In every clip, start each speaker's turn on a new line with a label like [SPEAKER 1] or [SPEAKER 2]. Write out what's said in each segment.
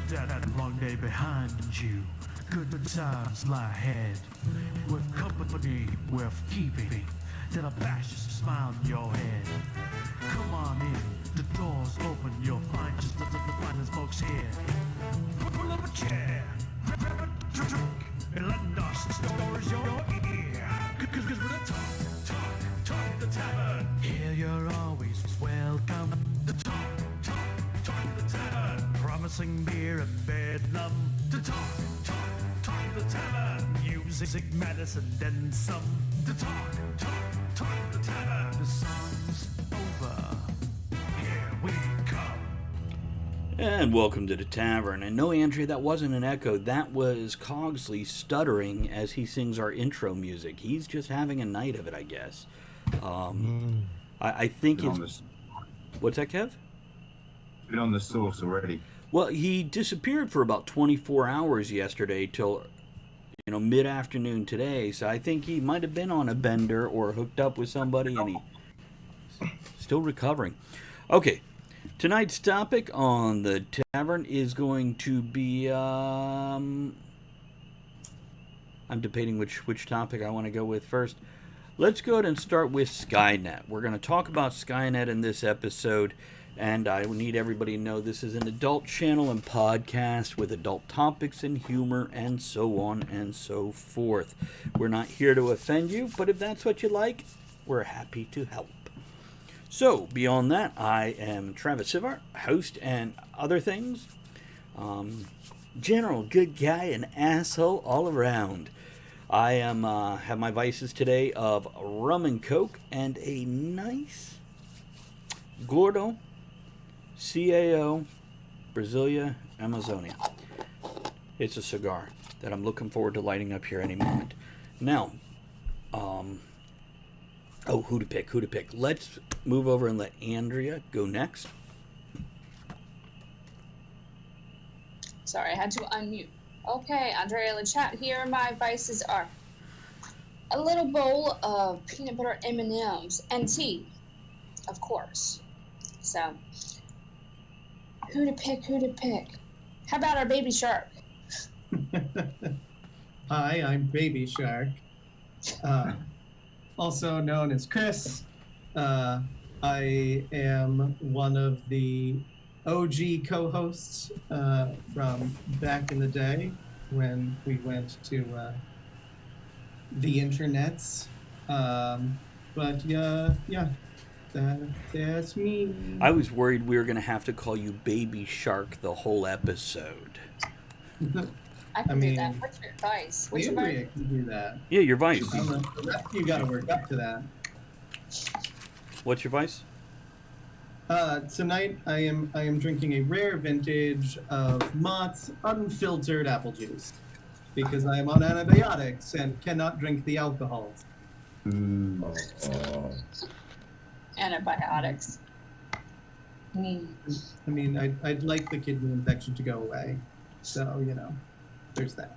[SPEAKER 1] that long day behind you. Good times lie ahead. With company worth keeping, that'll bash a smile in your head. Come on in, the door's open, you'll find just the finest folks here. Pull up a chair, grab a drink, and let us stories your ear. Cause we're the talk the tavern. Here you're always welcome. The talk the tavern. Promising beer and bedlam. The talk the tavern. Music, medicine, then some. The talk the tavern. The song's over. Here we come.
[SPEAKER 2] And welcome to the tavern. And no, Andrea, that wasn't an echo. That was Cogsley stuttering as he sings our intro music. He's just having a night of it, I guess. I think it's... What's that, Kev?
[SPEAKER 3] Been on the source already.
[SPEAKER 2] Well, he disappeared for about 24 hours yesterday till, mid-afternoon today. So I think he might have been on a bender or hooked up with somebody, and he's still recovering. Okay, tonight's topic on the tavern is going to be... I'm debating which topic I want to go with first. Let's go ahead and start with Skynet. We're going to talk about Skynet in this episode, and I need everybody to know this is an adult channel and podcast with adult topics and humor and so on and so forth. We're not here to offend you, but if that's what you like, we're happy to help. So, beyond that, I am Travis Sivar, host and other things. General good guy and asshole all around. I am have my vices today of rum and coke and a nice Gordo CAO Brasilia Amazonia. It's a cigar that I'm looking forward to lighting up here any moment. Now, who to pick? Let's move over and let Andrea go next.
[SPEAKER 4] Sorry, I had to unmute. Okay, Andrea in the chat here. My vices are a little bowl of peanut butter M&Ms and tea, of course. So, who to pick? How about our baby shark?
[SPEAKER 5] Hi, I'm Baby Shark, also known as Chris. I am one of the OG co-hosts from back in the day when we went to the internets. But yeah, that's me.
[SPEAKER 2] I was worried we were going to have to call you Baby Shark the whole episode.
[SPEAKER 4] I can do that. What's your advice?
[SPEAKER 5] Andrea can do that.
[SPEAKER 2] Yeah, your vice.
[SPEAKER 5] The rest you got to work up to that.
[SPEAKER 2] What's your vice?
[SPEAKER 5] Tonight I am drinking a rare vintage of Mott's unfiltered apple juice because I am on antibiotics and cannot drink the alcohol.
[SPEAKER 4] Antibiotics.
[SPEAKER 5] I mean, I'd like the kidney infection to go away, so there's that.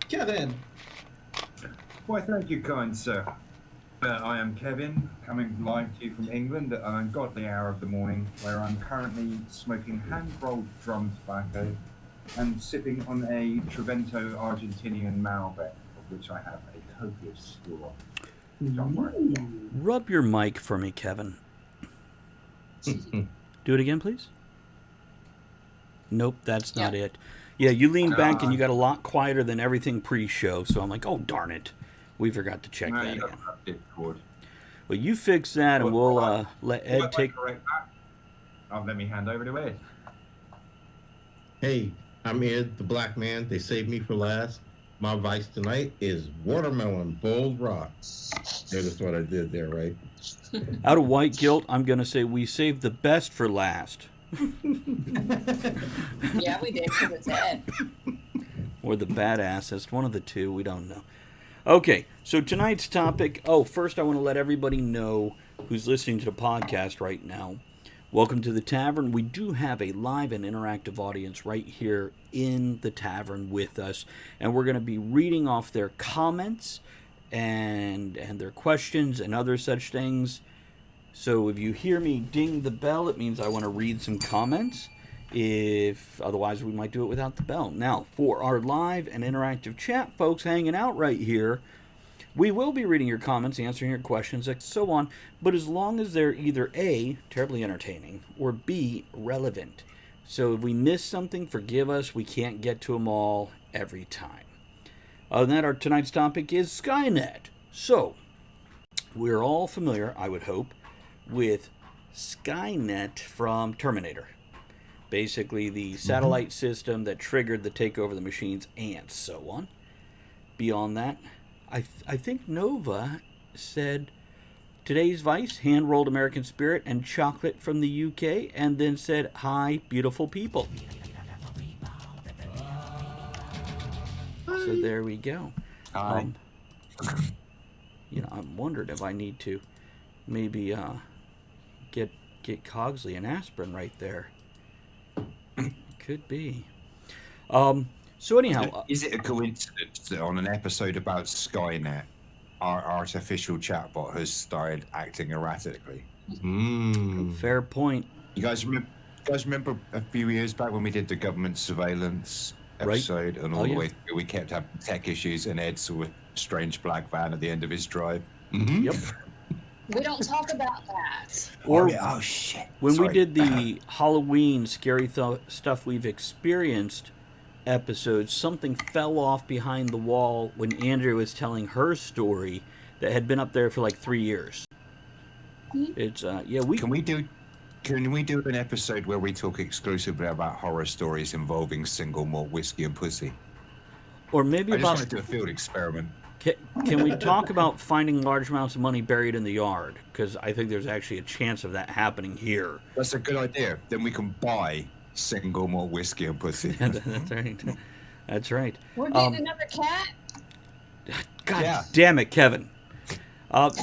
[SPEAKER 5] Kevin.
[SPEAKER 3] Why, thank you, kind sir. I am Kevin, coming live to you from England at an ungodly hour of the morning, where I'm currently smoking hand-rolled drum tobacco and sipping on a Trevento Argentinian Malbec, of which I have a copious straw. Don't worry.
[SPEAKER 2] Rub your mic for me, Kevin. Do it again, please. Nope, that's not it. Yeah, you leaned back and you got a lot quieter than everything pre-show, so I'm like, oh, darn it. We forgot to check that again. Well, you fix that, and we'll let Ed take...
[SPEAKER 3] Let me hand over to Ed.
[SPEAKER 6] Hey, I'm Ed, the black man. They saved me for last. My vice tonight is watermelon bold rock. Notice what I did there, right?
[SPEAKER 2] Out of white guilt, I'm going to say we saved the best for last.
[SPEAKER 4] Yeah, we did, because it's Ed.
[SPEAKER 2] Or the badassest. One of the two. We don't know. Okay, so tonight's topic... first I want to let everybody know who's listening to the podcast right now. Welcome to the tavern. We do have a live and interactive audience right here in the tavern with us, and we're going to be reading off their comments and their questions and other such things. So if you hear me ding the bell, it means I want to read some comments. If otherwise, we might do it without the bell. Now, for our live and interactive chat folks hanging out right here, we will be reading your comments, answering your questions, and so on, but as long as they're either A, terribly entertaining, or B, relevant. So if we miss something, forgive us. We can't get to them all every time. Other than that, our tonight's topic is Skynet. So, we're all familiar, I would hope, with Skynet from Terminator. Basically, the satellite system that triggered the takeover of the machines and so on. Beyond that, I think Nova said today's Vice, hand-rolled American Spirit and chocolate from the UK, and then said, "Hi, beautiful people." So there we go.
[SPEAKER 7] Hi.
[SPEAKER 2] I'm wondering if I need to maybe get Cogsley and aspirin right there. Could be. So anyhow,
[SPEAKER 7] is it a coincidence that on an episode about Skynet, our artificial chatbot has started acting erratically?
[SPEAKER 2] Fair point.
[SPEAKER 7] You guys remember a few years back when we did the government surveillance episode, and all the way through we kept having tech issues, and Ed saw a strange black van at the end of his drive.
[SPEAKER 2] Yep.
[SPEAKER 4] We don't talk about that.
[SPEAKER 2] Or
[SPEAKER 7] oh shit!
[SPEAKER 2] When
[SPEAKER 7] Sorry.
[SPEAKER 2] we did the Halloween scary stuff we've experienced episode, something fell off behind the wall when Andrea was telling her story that had been up there for like 3 years. It's Can we do an episode where we talk exclusively about horror stories involving single malt whiskey and pussy? Or maybe I just want to do a field experiment. Can we talk about finding large amounts of money buried in the yard? Because I think there's actually a chance of that happening here. That's a good idea. Then we can buy single malt whiskey and pussy. That's right. That's right.
[SPEAKER 4] We're getting another cat?
[SPEAKER 2] God damn it, Kevin.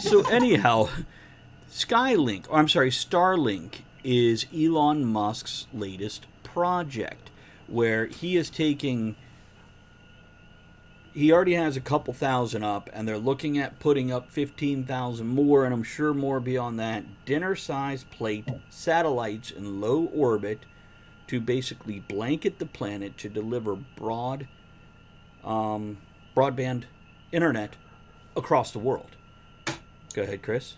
[SPEAKER 2] So anyhow, Starlink is Elon Musk's latest project, where he is taking... He already has a couple thousand up, and they're looking at putting up 15,000 more, and I'm sure more beyond that. Dinner-sized plate satellites in low orbit to basically blanket the planet to deliver broadband internet across the world. Go ahead, Chris.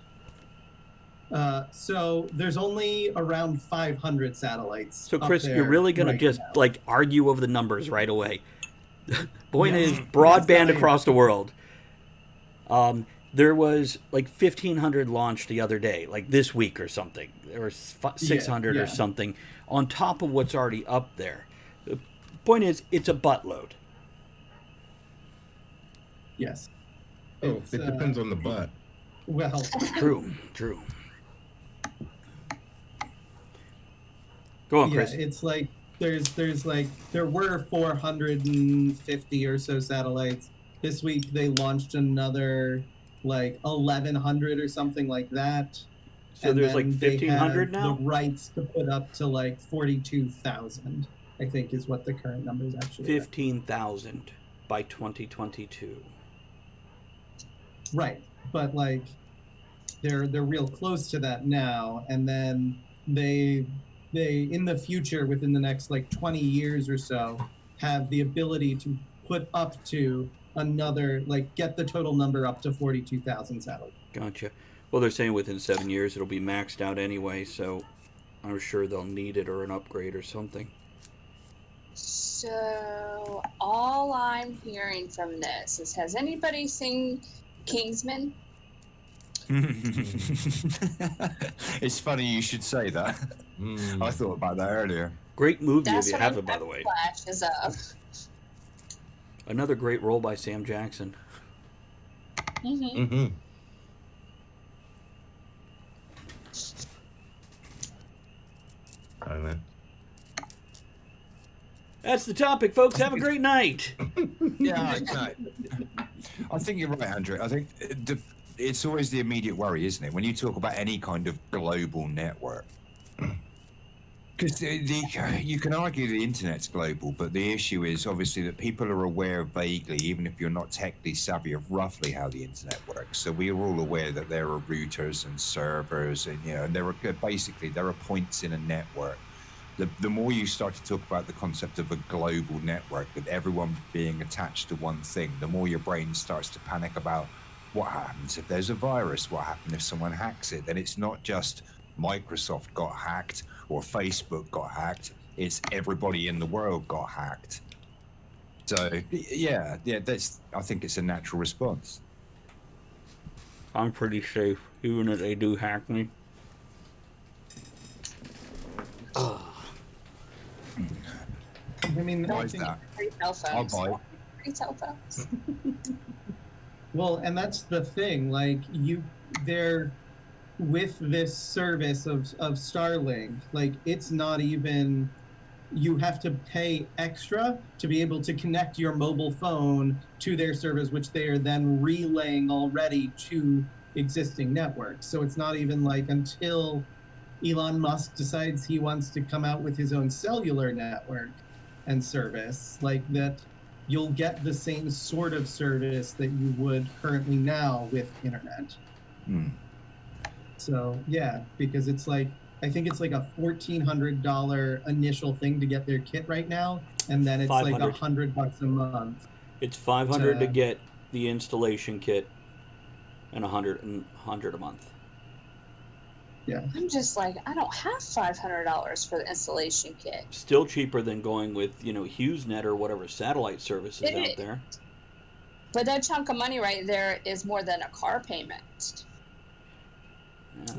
[SPEAKER 5] So there's only around 500 satellites.
[SPEAKER 2] So, Chris, you're really going to argue over the numbers right away. Point is, broadband across the world. There was like 1,500 launched the other day, like this week or something. There were 600 or something on top of what's already up there. The point is, it's a buttload.
[SPEAKER 5] Yes.
[SPEAKER 6] It depends on the butt.
[SPEAKER 5] Well,
[SPEAKER 2] True. Go on, Chris.
[SPEAKER 5] It's like there were 450 or so satellites. This week they launched another like 1,100 or something like that.
[SPEAKER 2] So and there's like 1,500 now?
[SPEAKER 5] The rights to put up to like 42,000, I think, is what the current number is actually.
[SPEAKER 2] 15,000 by 2022.
[SPEAKER 5] Right, but like they're real close to that now, and then they in the future, within the next like 20 years or so, have the ability to put up to another, like, get the total number up to 42,000 satellites.
[SPEAKER 2] Gotcha. Well, they're saying within 7 years it'll be maxed out anyway, so I'm sure they'll need it or an upgrade or something.
[SPEAKER 4] So, all I'm hearing from this is, has anybody seen Kingsman?
[SPEAKER 7] It's funny you should say that. I thought about that earlier.
[SPEAKER 2] Great movie
[SPEAKER 4] That's
[SPEAKER 2] if you haven't, by the way.
[SPEAKER 4] Flashes of.
[SPEAKER 2] Another great role by Sam Jackson. That's the topic, folks. Have a great night.
[SPEAKER 7] Yeah, I think you're right, Andrew. I think it's always the immediate worry, isn't it? When you talk about any kind of global network. Because you can argue the internet's global, but the issue is obviously that people are aware vaguely, even if you're not technically savvy, of roughly how the internet works. So we are all aware that there are routers and servers, and and there are points in a network the more you start to talk about the concept of a global network with everyone being attached to one thing, the more your brain starts to panic about what happens if there's a virus, what happens if someone hacks it. And it's not just Microsoft got hacked or Facebook got hacked, it's everybody in the world got hacked. So yeah, that's, I think it's a natural response.
[SPEAKER 2] I'm pretty safe, even if they do hack me.
[SPEAKER 5] I mean,
[SPEAKER 7] Why
[SPEAKER 5] I
[SPEAKER 7] is
[SPEAKER 5] think,
[SPEAKER 7] that?
[SPEAKER 4] Free cell
[SPEAKER 7] I'll
[SPEAKER 4] phones.
[SPEAKER 7] buy.
[SPEAKER 4] Free cell phones.
[SPEAKER 5] well, and that's the thing. Like they're with this service of Starlink. Like it's not even. You have to pay extra to be able to connect your mobile phone to their service, which they are then relaying already to existing networks. So it's not even like until Elon Musk decides he wants to come out with his own cellular network and service, like that, you'll get the same sort of service that you would currently now with internet. So yeah, because it's like, I think it's like a $1,400 initial thing to get their kit right now, and then it's like
[SPEAKER 2] $500.
[SPEAKER 5] $100 a month.
[SPEAKER 2] It's $500 to get the installation kit, and $100 a month.
[SPEAKER 5] Yeah.
[SPEAKER 4] I'm just like, I don't have $500 for the installation kit.
[SPEAKER 2] Still cheaper than going with, HughesNet or whatever satellite service is out there.
[SPEAKER 4] But that chunk of money right there is more than a car payment.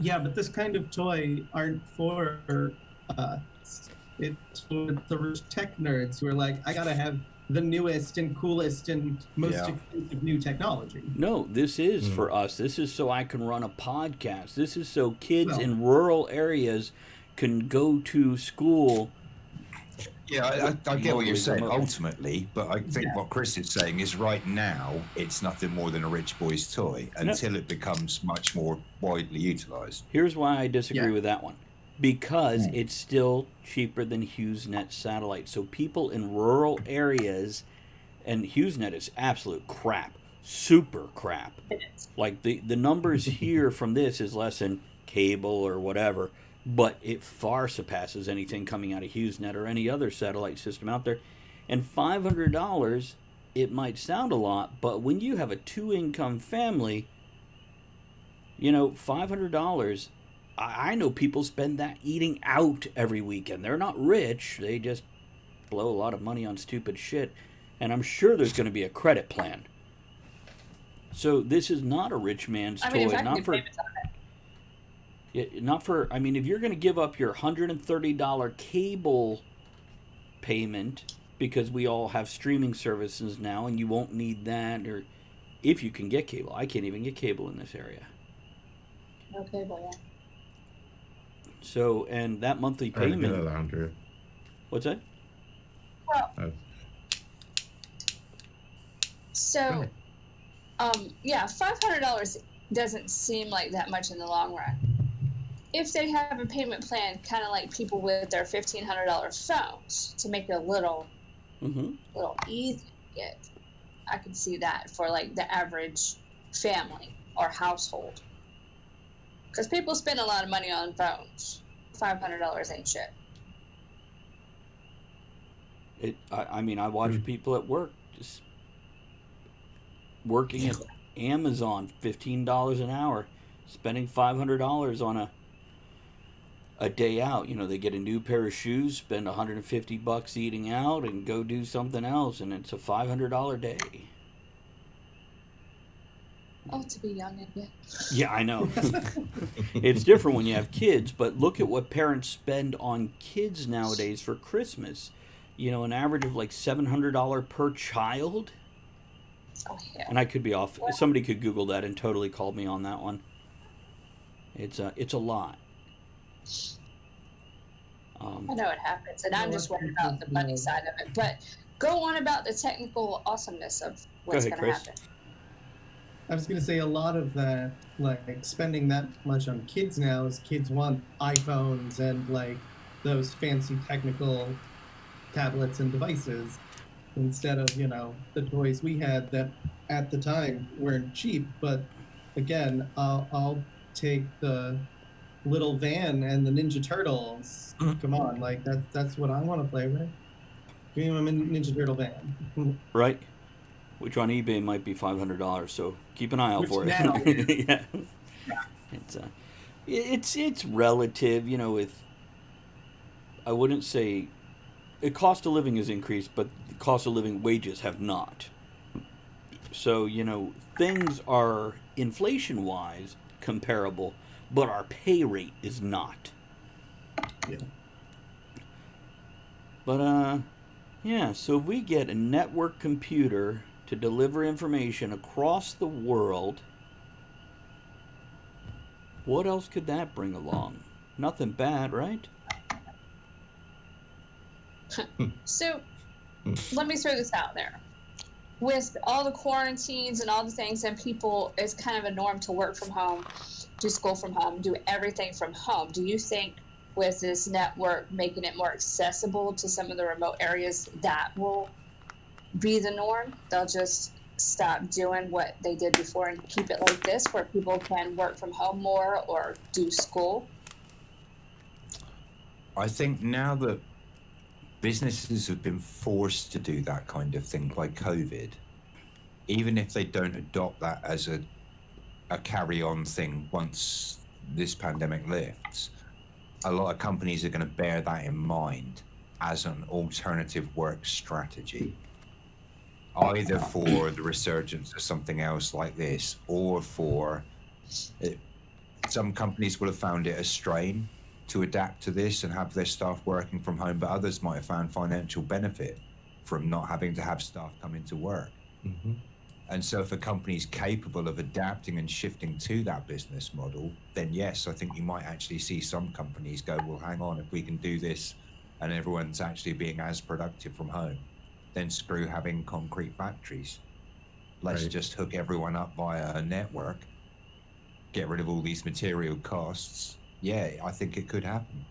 [SPEAKER 5] Yeah, but this kind of toy aren't for it's for the rich tech nerds who are like, I gotta have the newest and coolest and most expensive new technology.
[SPEAKER 2] No, this is for us. This is so I can run a podcast. This is so kids in rural areas can go to school.
[SPEAKER 7] Yeah, I get what you're saying ultimately, but I think what Chris is saying is right now it's nothing more than a rich boy's toy until it becomes much more widely utilized.
[SPEAKER 2] Here's why I disagree with that one. Because it's still cheaper than HughesNet satellite. So people in rural areas, and HughesNet is absolute crap, super crap. Like the numbers here from this is less than cable or whatever, but it far surpasses anything coming out of HughesNet or any other satellite system out there. And $500, it might sound a lot, but when you have a 2-income family, $500, I know people spend that eating out every weekend. They're not rich. They just blow a lot of money on stupid shit. And I'm sure there's going to be a credit plan. So this is not a rich man's toy. I mean, if you're going to give up your $130 cable payment, because we all have streaming services now and you won't need that, or if you can get cable. I can't even get cable in this area.
[SPEAKER 4] No cable, yeah.
[SPEAKER 2] So, and that monthly payment.
[SPEAKER 6] Andrea.
[SPEAKER 2] What's that?
[SPEAKER 4] Well, so, $500 doesn't seem like that much in the long run. If they have a payment plan, kind of like people with their $1,500 phones, to make it a little easy to get, I could see that for like the average family or household. Because people spend a lot of money on phones. $500 ain't shit.
[SPEAKER 2] I watch people at work just working at Amazon, $15 an hour, spending $500 on a day out. They get a new pair of shoes, spend $150 eating out, and go do something else, and it's a $500 day.
[SPEAKER 4] Oh, to be young again.
[SPEAKER 2] Yeah, I know. It's different when you have kids, but look at what parents spend on kids nowadays for Christmas. An average of like $700 per child.
[SPEAKER 4] Oh, yeah.
[SPEAKER 2] And I could be off. Somebody could Google that and totally call me on that one. It's a lot.
[SPEAKER 4] I know it happens, and I'm just worried about the money side of it. But go on about the technical awesomeness of what's going to happen.
[SPEAKER 5] I was going to say a lot of that, like spending that much on kids now is kids want iPhones and like those fancy technical tablets and devices instead of, the toys we had that at the time weren't cheap. But again, I'll take the little van and the Ninja Turtles.
[SPEAKER 7] Mhm.
[SPEAKER 5] Come on, like that's what I want to play with. Give me my Ninja Turtle van.
[SPEAKER 2] Right? Which on eBay might be $500, so keep an eye out
[SPEAKER 5] Which
[SPEAKER 2] for
[SPEAKER 5] now
[SPEAKER 2] it. Yeah. It's relative, you know. With I wouldn't say the cost of living has increased, but the cost of living wages have not. So, you know, things are inflation wise comparable, but our pay rate is not.
[SPEAKER 5] Yeah.
[SPEAKER 2] But yeah, so if we get a network computer to deliver information across the world, what else could that bring along? Nothing bad, right?
[SPEAKER 4] So let me throw this out there. With all the quarantines and all the things, and people, it's kind of a norm to work from home, do school from home, do everything from home. Do you think with this network making it more accessible to some of the remote areas, that will be the norm? They'll just stop doing what they did before and keep it like this, where people can work from home more or do school?
[SPEAKER 7] I think now that businesses have been forced to do that kind of thing by COVID, even if they don't adopt that as a carry-on thing once this pandemic lifts, a lot of companies are going to bear that in mind as an alternative work strategy, either for the resurgence of something else like this, or for some companies will have found it a strain to adapt to this and have their staff working from home, but others might have found financial benefit from not having to have staff come into work.
[SPEAKER 6] Mm-hmm.
[SPEAKER 7] And so if a company is capable of adapting and shifting to that business model, then yes, I think you might actually see some companies go, well, hang on, if we can do this and everyone's actually being as productive from home, then screw having concrete factories. Let's
[SPEAKER 6] Right.
[SPEAKER 7] just hook everyone up via a network, get rid of all these material costs. Yeah, I think it could happen.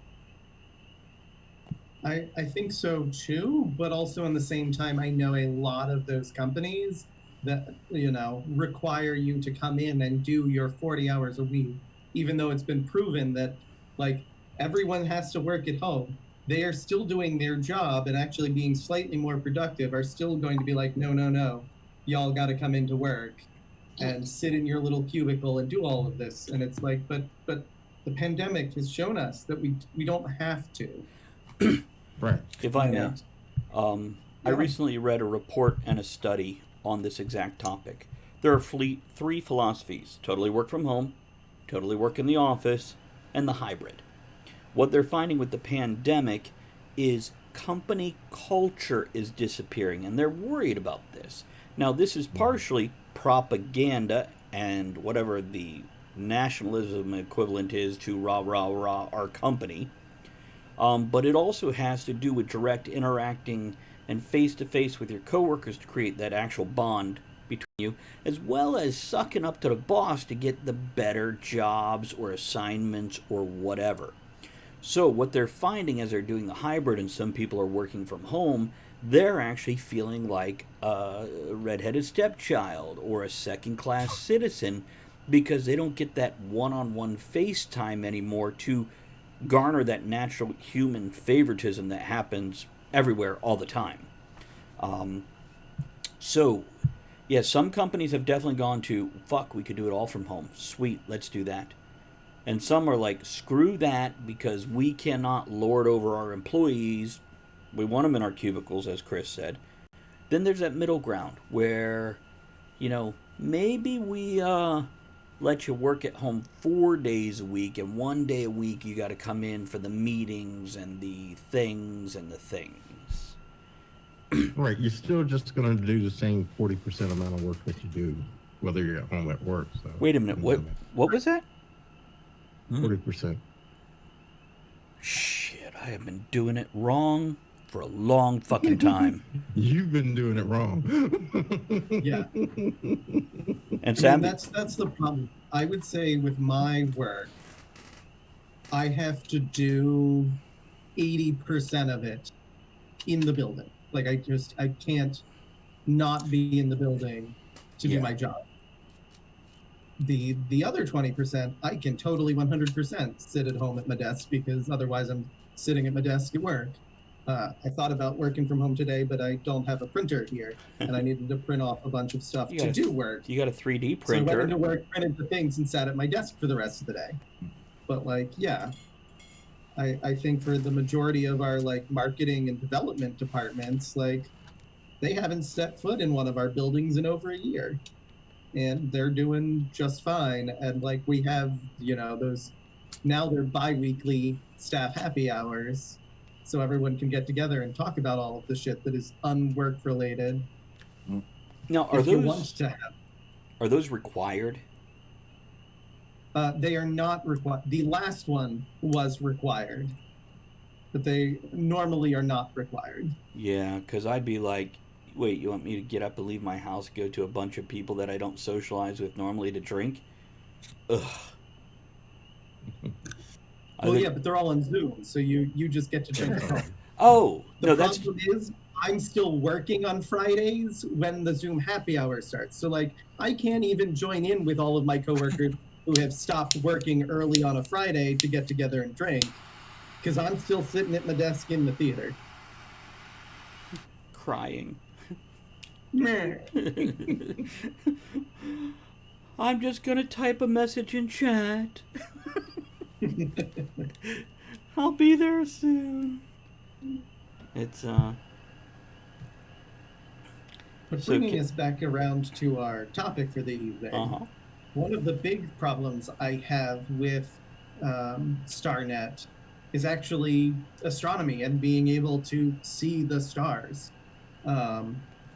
[SPEAKER 5] I think so too, but also in the same time, I know a lot of those companies that, you know, require you to come in and do your 40 hours a week, even though it's been proven that, like, everyone has to work at home. They are still doing their job and actually being slightly more productive, are still going to be like, no, no, no, y'all got to come into work and sit in your little cubicle and do all of this. And it's like, but the pandemic has shown us that we don't have to.
[SPEAKER 6] Right.
[SPEAKER 2] If I may.
[SPEAKER 5] Yeah.
[SPEAKER 2] I
[SPEAKER 5] Yeah.
[SPEAKER 2] recently read a report and a study on this exact topic. There are three philosophies: totally work from home, totally work in the office, and the hybrid. What they're finding with the pandemic is company culture is disappearing, and they're worried about this. Now, this is partially propaganda and whatever the nationalism equivalent is to rah, rah, rah, our company. But it also has to do with direct interacting and face to face with your coworkers to create that actual bond between you, as well as sucking up to the boss to get the better jobs or assignments or whatever. So, what they're finding as they're doing the hybrid and some people are working from home, they're actually feeling like a redheaded stepchild or a second class citizen because they don't get that one on one FaceTime anymore to garner that natural human favoritism that happens everywhere all the time. So, yeah, some companies have definitely gone to, fuck, we could do it all from home. Sweet, let's do that. And some are like, screw that because we cannot lord over our employees. We want them in our cubicles, as Chris said. Then there's that middle ground where, you know, maybe we let you work at home 4 days a week, and 1 day a week you got to come in for the meetings and the things and the things.
[SPEAKER 6] Right. You're still just going to do the same 40% amount of work that you do, whether you're at home at work. So
[SPEAKER 2] Wait a minute, what was that?
[SPEAKER 6] 40%.
[SPEAKER 2] Shit, I have been doing it wrong for a long fucking time.
[SPEAKER 6] You've been doing it wrong.
[SPEAKER 5] Yeah.
[SPEAKER 2] And
[SPEAKER 5] I
[SPEAKER 2] Sam,
[SPEAKER 5] mean, that's the problem. I would say with my work, I have to do 80% of it in the building. Like I can't not be in the building to do
[SPEAKER 7] Yeah.
[SPEAKER 5] my job. The other 20%, I can totally 100% sit at home at my desk because otherwise I'm sitting at my desk at work. I thought about working from home today, but I don't have a printer here, and I needed to print off a bunch of stuff
[SPEAKER 2] You
[SPEAKER 5] to
[SPEAKER 2] got
[SPEAKER 5] do work.
[SPEAKER 2] You got a 3D
[SPEAKER 5] So I went
[SPEAKER 2] printer.
[SPEAKER 5] into work, printed the things, and sat at my desk for the rest of the day. But like, yeah, I think for the majority of our like marketing and development departments, like they haven't set foot in one of our buildings in over a year, and they're doing just fine. And like we have, those now they're bi-weekly staff happy hours, so everyone can get together and talk about all of the shit that is unwork related.
[SPEAKER 2] Now,
[SPEAKER 5] If you want to have,
[SPEAKER 2] are those required?
[SPEAKER 5] they are not required. The last one was required, but they normally are not required.
[SPEAKER 2] Yeah, because I'd be like, wait, you want me to get up and leave my house, go to a bunch of people that I don't socialize with normally to drink? Ugh.
[SPEAKER 5] Well, yeah, but they're all on Zoom, so you just get to drink at home.
[SPEAKER 2] Oh,
[SPEAKER 5] The
[SPEAKER 2] no, that's...
[SPEAKER 5] problem is I'm still working on Fridays when the Zoom happy hour starts. So like I can't even join in with all of my coworkers who have stopped working early on a Friday to get together and drink because I'm still sitting at my desk in the theater.
[SPEAKER 2] Crying.
[SPEAKER 5] Meh.
[SPEAKER 2] I'm just gonna type a message in chat. I'll be there soon. It's
[SPEAKER 5] But
[SPEAKER 2] So
[SPEAKER 5] bringing us back around to our topic for the evening, one of the big problems I have with Starnet is actually astronomy and being able to see the stars.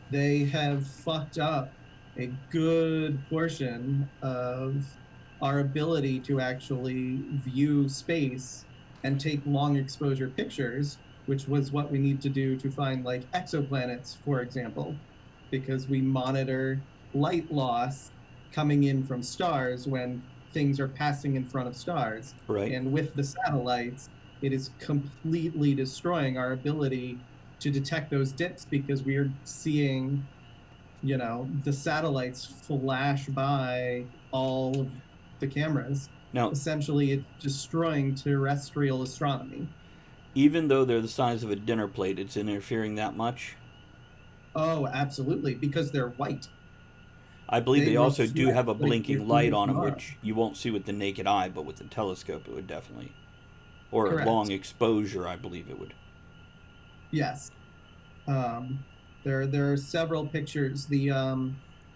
[SPEAKER 5] They have fucked up a good portion of our ability to actually view space and take long exposure pictures, which was what we need to do to find like exoplanets, for example, because we monitor light loss coming in from stars when things are passing in front of stars.
[SPEAKER 2] Right.
[SPEAKER 5] And with the satellites, it is completely destroying our ability to detect those dips because we are seeing, the satellites flash by all of the cameras.
[SPEAKER 2] Now,
[SPEAKER 5] essentially, it's destroying terrestrial astronomy.
[SPEAKER 2] Even though they're the size of a dinner plate, it's interfering that much?
[SPEAKER 5] Oh, absolutely, because they're white.
[SPEAKER 2] I believe they also do have a
[SPEAKER 5] like
[SPEAKER 2] blinking light on them,
[SPEAKER 5] tomorrow.
[SPEAKER 2] which you won't see with the naked eye, but with the telescope it would definitely. Or
[SPEAKER 5] Correct.
[SPEAKER 2] a long exposure, I believe it would.
[SPEAKER 5] Yes. There are several pictures.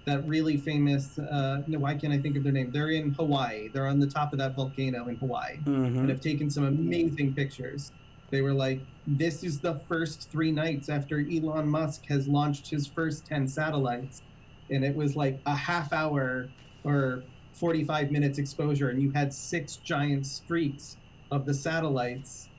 [SPEAKER 5] That really famous, no, why can't I think of their name? They're in Hawaii. They're on the top of that volcano in Hawaii. And have taken some amazing pictures. They were like, this is the first 3 nights after Elon Musk has launched his first 10 satellites. And it was like a half hour or 45 minutes exposure, and you had 6 giant streaks of the satellites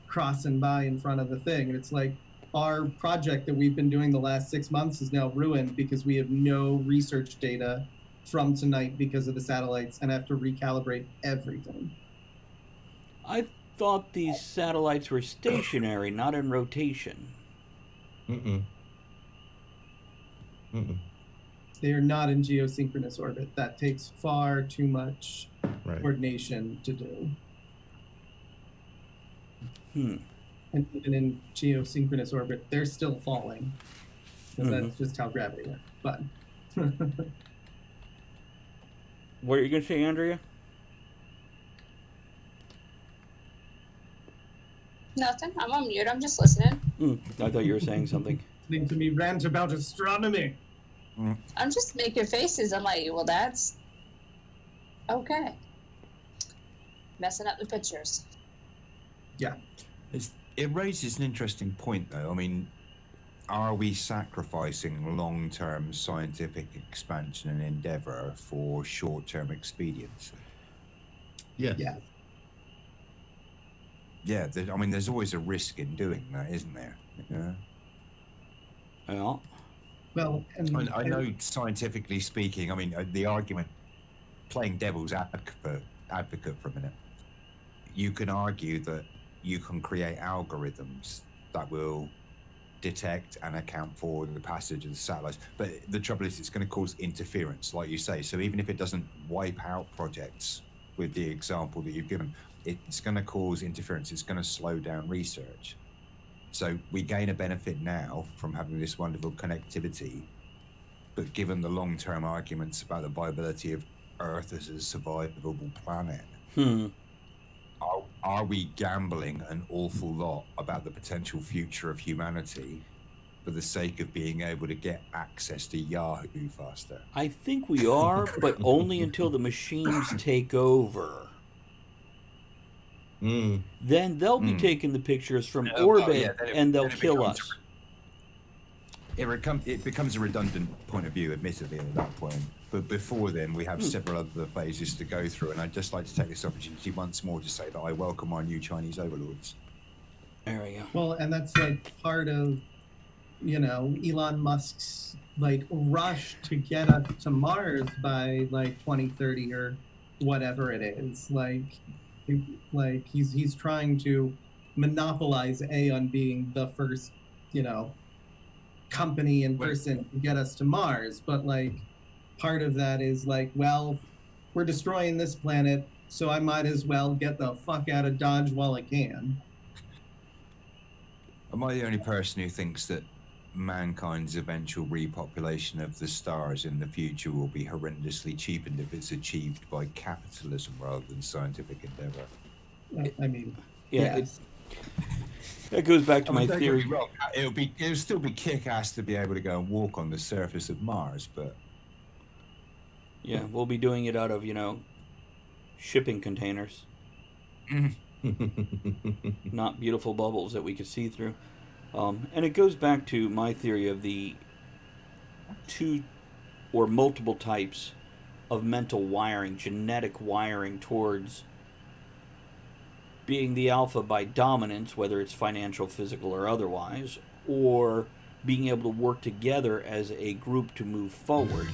[SPEAKER 5] crossing by in front of the thing. And it's like, our project that we've been doing the last 6 months is now ruined because we have no research data from tonight because of the satellites and have to recalibrate everything.
[SPEAKER 2] I thought these satellites were stationary, not in rotation.
[SPEAKER 5] They are not in geosynchronous orbit. That takes far too much coordination to do. And even in geosynchronous orbit, they're still falling. Because that's just how gravity works. But
[SPEAKER 2] what are you going to say, Andrea?
[SPEAKER 4] Nothing. I'm on mute. I'm just listening.
[SPEAKER 2] I thought you were saying something.
[SPEAKER 5] Listening to me rant about astronomy.
[SPEAKER 4] I'm just making faces. I'm like, well, that's okay. Messing up the pictures.
[SPEAKER 5] Yeah.
[SPEAKER 7] It raises an interesting point, though. I mean, are we sacrificing long-term scientific expansion and endeavor for short-term expediency?
[SPEAKER 6] Yes.
[SPEAKER 5] Yeah.
[SPEAKER 7] Yeah, I mean, there's always a risk in doing that, isn't there? Yeah.
[SPEAKER 2] Yeah.
[SPEAKER 5] Well,
[SPEAKER 7] I know scientifically speaking, I mean, the argument, playing devil's advocate for a minute, you can argue that you can create algorithms that will detect and account for the passage of the satellites. But the trouble is, it's going to cause interference, like you say. So even if it doesn't wipe out projects, with the example that you've given, it's going to cause interference. It's going to slow down research. So we gain a benefit now from having this wonderful connectivity, but given the long-term arguments about the viability of Earth as a survivable planet, are we gambling an awful lot about the potential future of humanity for the sake of being able to get access to Yahoo faster?
[SPEAKER 2] I think we are, but only until the machines take over. Then they'll be taking the pictures from orbit, and they'll kill us.
[SPEAKER 7] It becomes a redundant point of view, admittedly, at that point. But before then, we have several other phases to go through, and I'd just like to take this opportunity once more to say that I welcome our new Chinese overlords.
[SPEAKER 2] There we go.
[SPEAKER 5] Well, and that's like part of, Elon Musk's like rush to get us to Mars by like 2030 or whatever it is. Like he's trying to monopolize on being the first, company and person to get us to Mars. But like part of that is like, well, we're destroying this planet, so I might as well get the fuck out of Dodge while I can.
[SPEAKER 7] Am I the only person who thinks that mankind's eventual repopulation of the stars in the future will be horrendously cheapened if it's achieved by capitalism rather than scientific endeavor?
[SPEAKER 5] I mean,
[SPEAKER 2] yeah,
[SPEAKER 5] yes.
[SPEAKER 2] That goes back to my theory.
[SPEAKER 7] It'll still be kick-ass to be able to go and walk on the surface of Mars, but
[SPEAKER 2] yeah, we'll be doing it out of shipping containers, not beautiful bubbles that we could see through. And it goes back to my theory of the two or multiple types of mental wiring, genetic wiring towards being the alpha by dominance, whether it's financial, physical, or otherwise, or being able to work together as a group to move forward.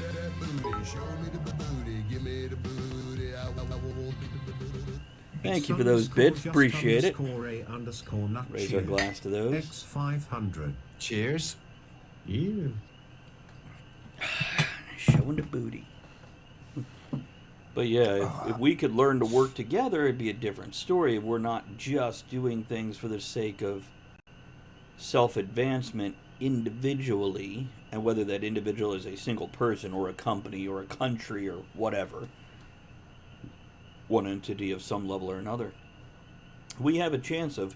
[SPEAKER 2] Thank you for those bits. Appreciate it. Raise our glass to those.
[SPEAKER 1] X500.
[SPEAKER 7] Cheers.
[SPEAKER 6] Yeah.
[SPEAKER 2] Showing the booty. But yeah, if we could learn to work together, it'd be a different story. If we're not just doing things for the sake of self-advancement individually, and whether that individual is a single person or a company or a country or whatever, one entity of some level or another, we have a chance of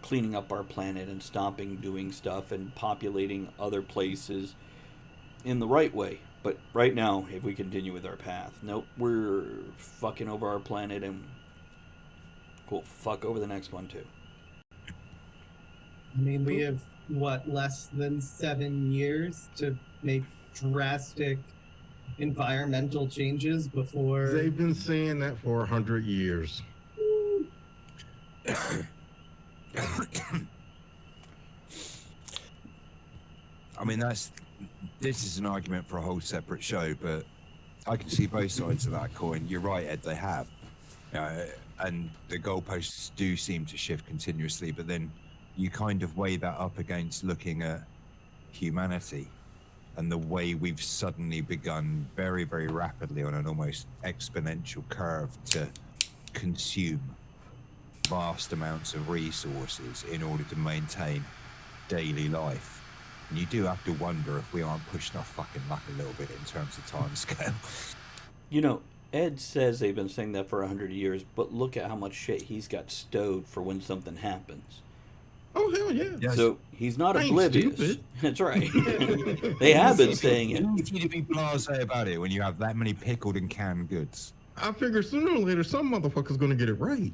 [SPEAKER 2] cleaning up our planet and stopping doing stuff and populating other places in the right way. But right now, if we continue with our path, nope, we're fucking over our planet, and we'll fuck over the next one too.
[SPEAKER 5] I mean, we have less than 7 years to make drastic environmental changes before.
[SPEAKER 6] They've been saying that for 100 years.
[SPEAKER 7] I mean, this is an argument for a whole separate show, but I can see both sides of that coin. You're right, Ed, they have. And the goalposts do seem to shift continuously, but then you kind of weigh that up against looking at humanity and the way we've suddenly begun very, very rapidly on an almost exponential curve to consume vast amounts of resources in order to maintain daily life. And you do have to wonder if we aren't pushing our fucking luck a little bit in terms of time scale.
[SPEAKER 2] Ed says they've been saying that for 100 years, but look at how much shit he's got stowed for when something happens.
[SPEAKER 6] Oh, hell yeah.
[SPEAKER 7] Yes.
[SPEAKER 2] So he's not
[SPEAKER 6] I ain't
[SPEAKER 2] oblivious.
[SPEAKER 6] stupid.
[SPEAKER 2] That's right. They have been saying it.
[SPEAKER 7] It's easy to be blasé about it when you have that many pickled and canned goods.
[SPEAKER 6] I figure sooner or later some motherfucker's gonna get it right.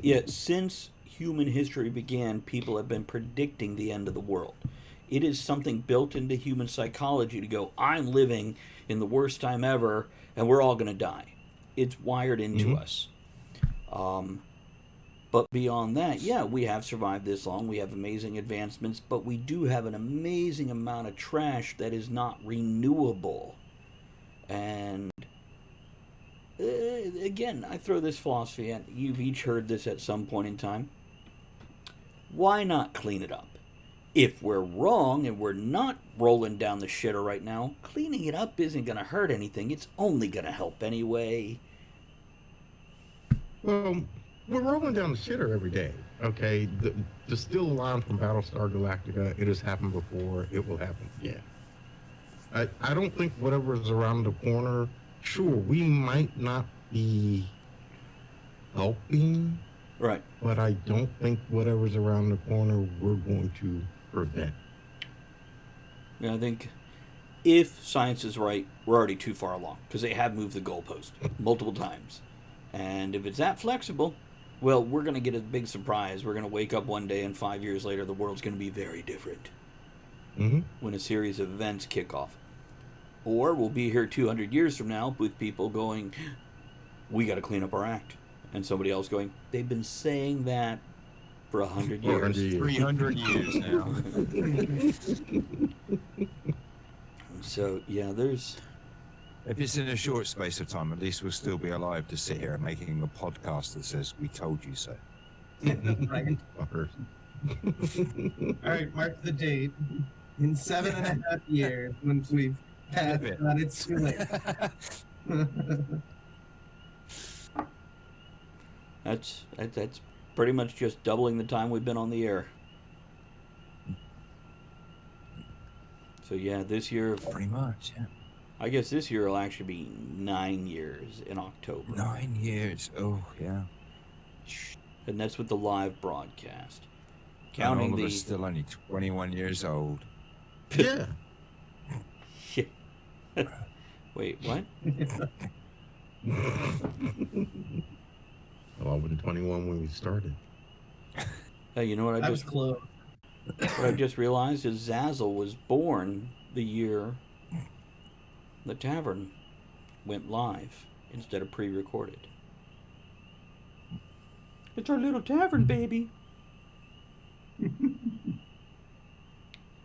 [SPEAKER 2] Yet since human history began, people have been predicting the end of the world. It is something built into human psychology to go, I'm living in the worst time ever, and we're all going to die. It's wired into us. But beyond that, yeah, we have survived this long. We have amazing advancements, but we do have an amazing amount of trash that is not renewable. And again, I throw this philosophy at you've each heard this at some point in time. why not clean it up? If we're wrong and we're not rolling down the shitter right now, cleaning it up isn't going to hurt anything. It's only going to help anyway.
[SPEAKER 6] Well, we're rolling down the shitter every day. Okay, the still line from Battlestar Galactica. It has happened before. It will happen again. I don't think whatever is around the corner. Sure, we might not be helping,
[SPEAKER 2] Right.
[SPEAKER 6] but I don't think whatever's around the corner we're going to prevent.
[SPEAKER 2] I think if science is right, we're already too far along because they have moved the goalpost multiple times. And if it's that flexible, well, we're going to get a big surprise. We're going to wake up one day and 5 years later, the world's going to be very different.
[SPEAKER 6] Mm-hmm.
[SPEAKER 2] When a series of events kick off. Or we'll be here 200 years from now with people going, we got to clean up our act. And somebody else going, they've been saying that for 100 years.
[SPEAKER 7] 300 years now.
[SPEAKER 2] So, yeah, there's...
[SPEAKER 7] If it's in a short space of time, at least we'll still be alive to sit here making a podcast that says, we told you so.
[SPEAKER 5] Right. All right, mark the date. In 7.5 years, once we've passed that, it's too late.
[SPEAKER 2] That's pretty much just doubling the time we've been on the air. So yeah, this year...
[SPEAKER 7] Pretty much, yeah.
[SPEAKER 2] I guess this year will actually be 9 years in October.
[SPEAKER 7] 9 years, oh yeah.
[SPEAKER 2] And that's with the live broadcast.
[SPEAKER 7] Counting and all of us still only 21 years old.
[SPEAKER 6] Yeah.
[SPEAKER 2] Wait, what?
[SPEAKER 6] Well, I was 21 when we started.
[SPEAKER 2] Hey, you know what
[SPEAKER 5] I was close.
[SPEAKER 2] What I just realized is Zazzle was born the year the Tavern went live instead of pre-recorded. It's our little Tavern, baby.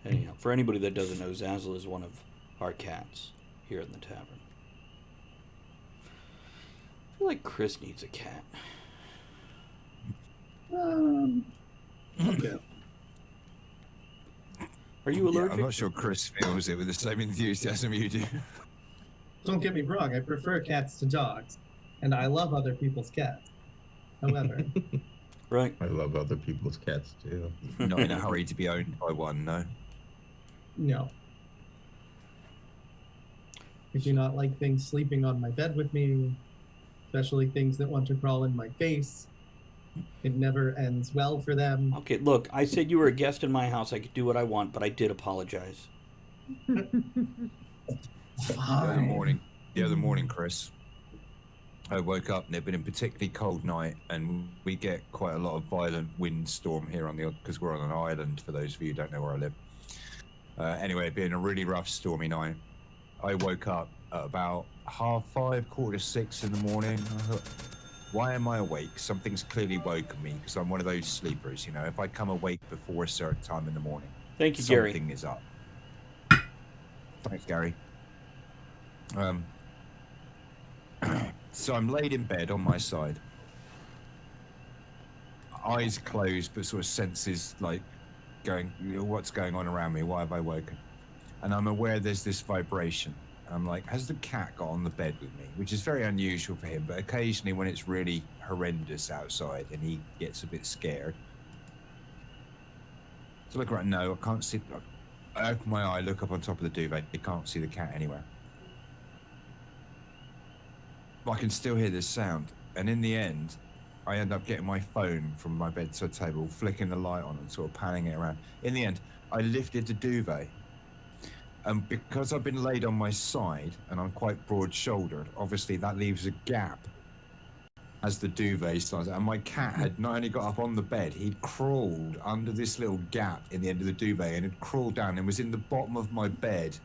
[SPEAKER 2] Anyhow, for anybody that doesn't know, Zazzle is one of our cats here in the Tavern. I feel like Chris needs a cat.
[SPEAKER 5] Okay.
[SPEAKER 2] Are you allergic?
[SPEAKER 7] Yeah, I'm not sure Chris feels it with the same enthusiasm you do.
[SPEAKER 5] Don't get me wrong, I prefer cats to dogs, and I love other people's cats. However,
[SPEAKER 2] Right.
[SPEAKER 6] I love other people's cats too.
[SPEAKER 7] Not in a hurry to be owned by one, no.
[SPEAKER 5] no. I do not like things sleeping on my bed with me, especially things that want to crawl in my face. It never ends well for them.
[SPEAKER 2] Okay, look, I said you were a guest in my house. I could do what I want, but I did apologize.
[SPEAKER 7] The other morning, Chris, I woke up and it'd been a particularly cold night, and we get quite a lot of violent windstorm here on because we're on an island. For those of you who don't know where I live. Anyway, being a really rough, stormy night, I woke up at about 5:30, 5:45 in the morning. I thought, why am I awake? Something's clearly woken me because I'm one of those sleepers. You know, if I come awake before a certain time in the morning,
[SPEAKER 2] Thank you, Gary.
[SPEAKER 7] something is up. Thanks, Gary. So I'm laid in bed on my side, eyes closed, but sort of senses like going, what's going on around me? Why have I woken? And I'm aware there's this vibration. I'm like, has the cat got on the bed with me? Which is very unusual for him, but occasionally when it's really horrendous outside and he gets a bit scared. So look around, no, I can't see. I open my eye, look up on top of the duvet, you can't see the cat anywhere. But I can still hear this sound, and in the end, I end up getting my phone from my bedside table, flicking the light on and sort of panning it around. In the end, I lifted the duvet, and because I've been laid on my side, and I'm quite broad-shouldered, obviously that leaves a gap as the duvet starts, and my cat had not only got up on the bed, he'd crawled under this little gap in the end of the duvet, and had crawled down and was in the bottom of my bed,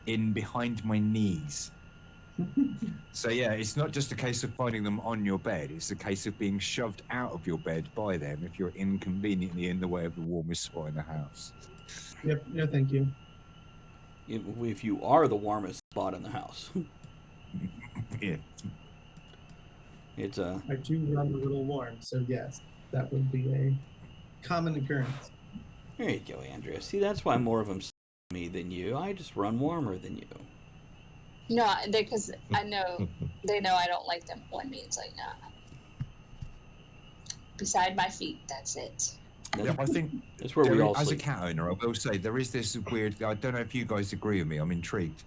[SPEAKER 7] in behind my knees. So yeah, it's not just a case of finding them on your bed, it's a case of being shoved out of your bed by them if you're inconveniently in the way of the warmest spot in the house.
[SPEAKER 5] Yep, no thank you.
[SPEAKER 2] If you are the warmest spot in the house.
[SPEAKER 7] Yeah.
[SPEAKER 2] It's
[SPEAKER 5] I do run a little warm, so yes, that would be a common occurrence.
[SPEAKER 2] There you go, Andrea. See, that's why more of them me than you. I just run warmer than you.
[SPEAKER 4] No, because I know they know I don't like them on me. It's like, nah. Beside my feet, that's it.
[SPEAKER 7] Yeah, I think
[SPEAKER 2] That's where we all
[SPEAKER 7] as a
[SPEAKER 2] sleep.
[SPEAKER 7] cat owner, I will say there is this weird. I don't know if you guys agree with me. I'm intrigued.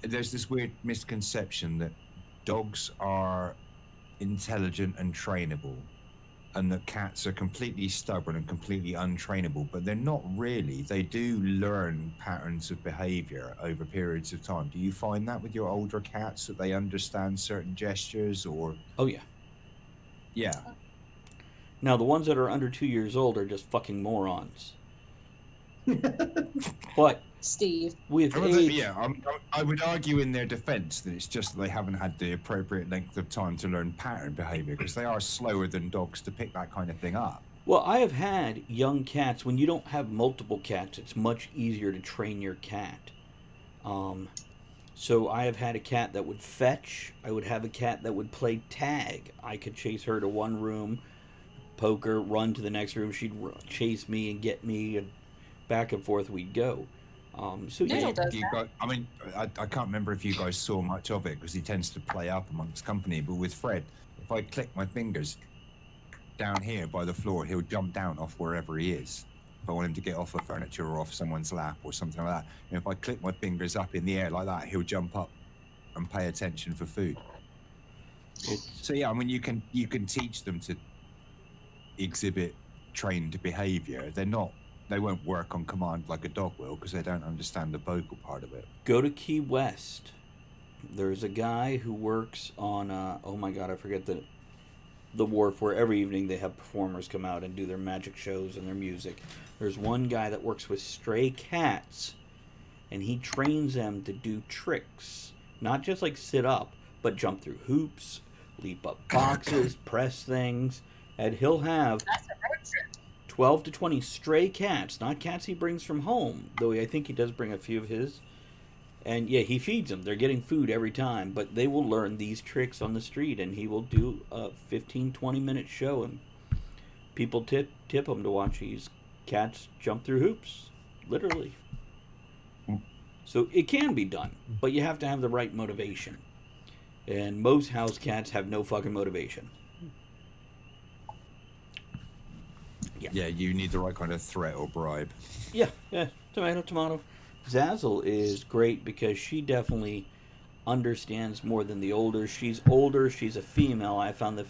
[SPEAKER 7] There's this weird misconception that dogs are intelligent and trainable, and that cats are completely stubborn and completely untrainable. But they're not really. They do learn patterns of behavior over periods of time. Do you find that with your older cats, that they understand certain gestures, or?
[SPEAKER 2] Oh, yeah.
[SPEAKER 7] Yeah.
[SPEAKER 2] Now, the ones that are under 2 years old are just fucking morons. But
[SPEAKER 4] Steve.
[SPEAKER 2] with age...
[SPEAKER 7] Yeah, I would argue in their defense that it's just they haven't had the appropriate length of time to learn pattern behavior, because they are slower than dogs to pick that kind of thing up.
[SPEAKER 2] Well, I have had young cats. When you don't have multiple cats, it's much easier to train your cat. So I have had a cat that would fetch. I would have a cat that would play tag. I could chase her to one room, poke her, run to the next room. She'd chase me and get me, and back and forth we'd go. So yeah,
[SPEAKER 7] I can't remember if you guys saw much of it, because he tends to play up amongst company. But with Fred, if I click my fingers down here by the floor, he'll jump down off wherever he is. If I want him to get off of furniture or off someone's lap or something like that, and if I click my fingers up in the air like that, he'll jump up and pay attention for food. So yeah, I mean, you can teach them to exhibit trained behavior. They won't work on command like a dog will, because they don't understand the vocal part of it.
[SPEAKER 2] Go to Key West. There's a guy who works on oh my god, I forget the wharf, where every evening they have performers come out and do their magic shows and their music. There's one guy that works with stray cats, and he trains them to do tricks. Not just like sit up, but jump through hoops, leap up boxes, press things. And he'll have 12 to 20 stray cats, not cats he brings from home, though I think he does bring a few of his. And yeah, he feeds them. They're getting food every time, but they will learn these tricks on the street, and he will do a 15-20 minute show, and people tip him to watch these cats jump through hoops, literally. So it can be done, but you have to have the right motivation. And most house cats have no fucking motivation.
[SPEAKER 7] Yeah, you need the right kind of threat or bribe.
[SPEAKER 2] Yeah, tomato. Zazzle is great because she definitely understands more than the older. She's older, she's a female. I found that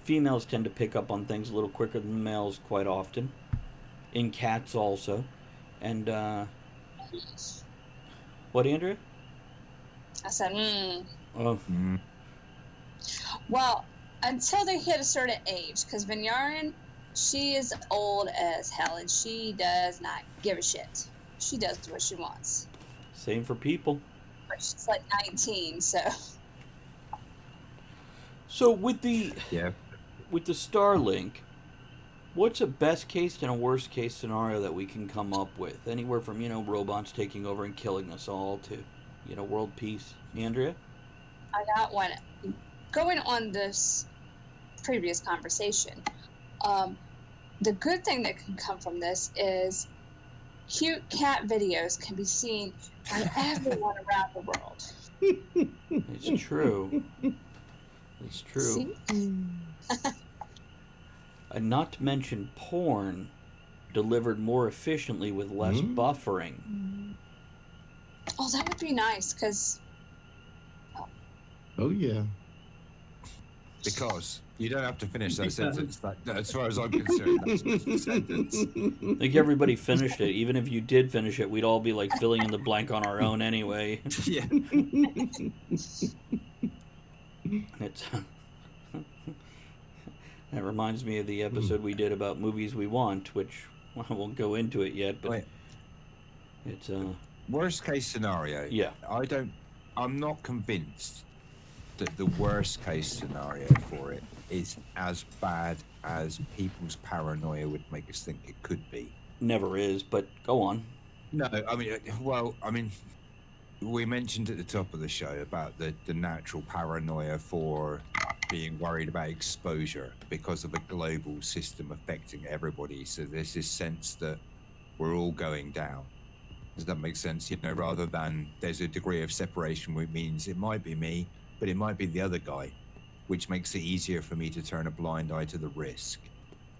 [SPEAKER 2] females tend to pick up on things a little quicker than males quite often. In cats also. And, what, Andrea?
[SPEAKER 4] I said,
[SPEAKER 2] Oh.
[SPEAKER 7] Mm.
[SPEAKER 4] Well, until they hit a certain age, because Vinyarin, she is old as hell, and she does not give a shit. She does what she wants.
[SPEAKER 2] Same for people.
[SPEAKER 4] But she's like 19, so.
[SPEAKER 2] So with the
[SPEAKER 7] Yeah.
[SPEAKER 2] with the Starlink, what's a best case and a worst case scenario that we can come up with? Anywhere from, robots taking over and killing us all to, world peace. Andrea?
[SPEAKER 4] I got one. Going on this previous conversation, the good thing that can come from this is cute cat videos can be seen by everyone around the world.
[SPEAKER 2] It's true. It's true. And not to mention porn delivered more efficiently with less buffering.
[SPEAKER 4] Oh, that would be nice, because...
[SPEAKER 6] Oh, yeah.
[SPEAKER 7] Because you don't have to finish that sentence. As far as I'm concerned, that's the sentence.
[SPEAKER 2] I think everybody finished it. Even if you did finish it, we'd all be like filling in the blank on our own anyway.
[SPEAKER 7] Yeah.
[SPEAKER 2] It's that reminds me of the episode we did about movies we want, which I won't go into it yet, but it's
[SPEAKER 7] Worst case scenario.
[SPEAKER 2] Yeah.
[SPEAKER 7] I'm not convinced that the worst case scenario for it is as bad as people's paranoia would make us think it could be.
[SPEAKER 2] Never is, but go on.
[SPEAKER 7] No, I mean, we mentioned at the top of the show about the natural paranoia for being worried about exposure because of a global system affecting everybody. So there's this sense that we're all going down. Does that make sense? You know, rather than there's a degree of separation, which means it might be me, but it might be the other guy, which makes it easier for me to turn a blind eye to the risk.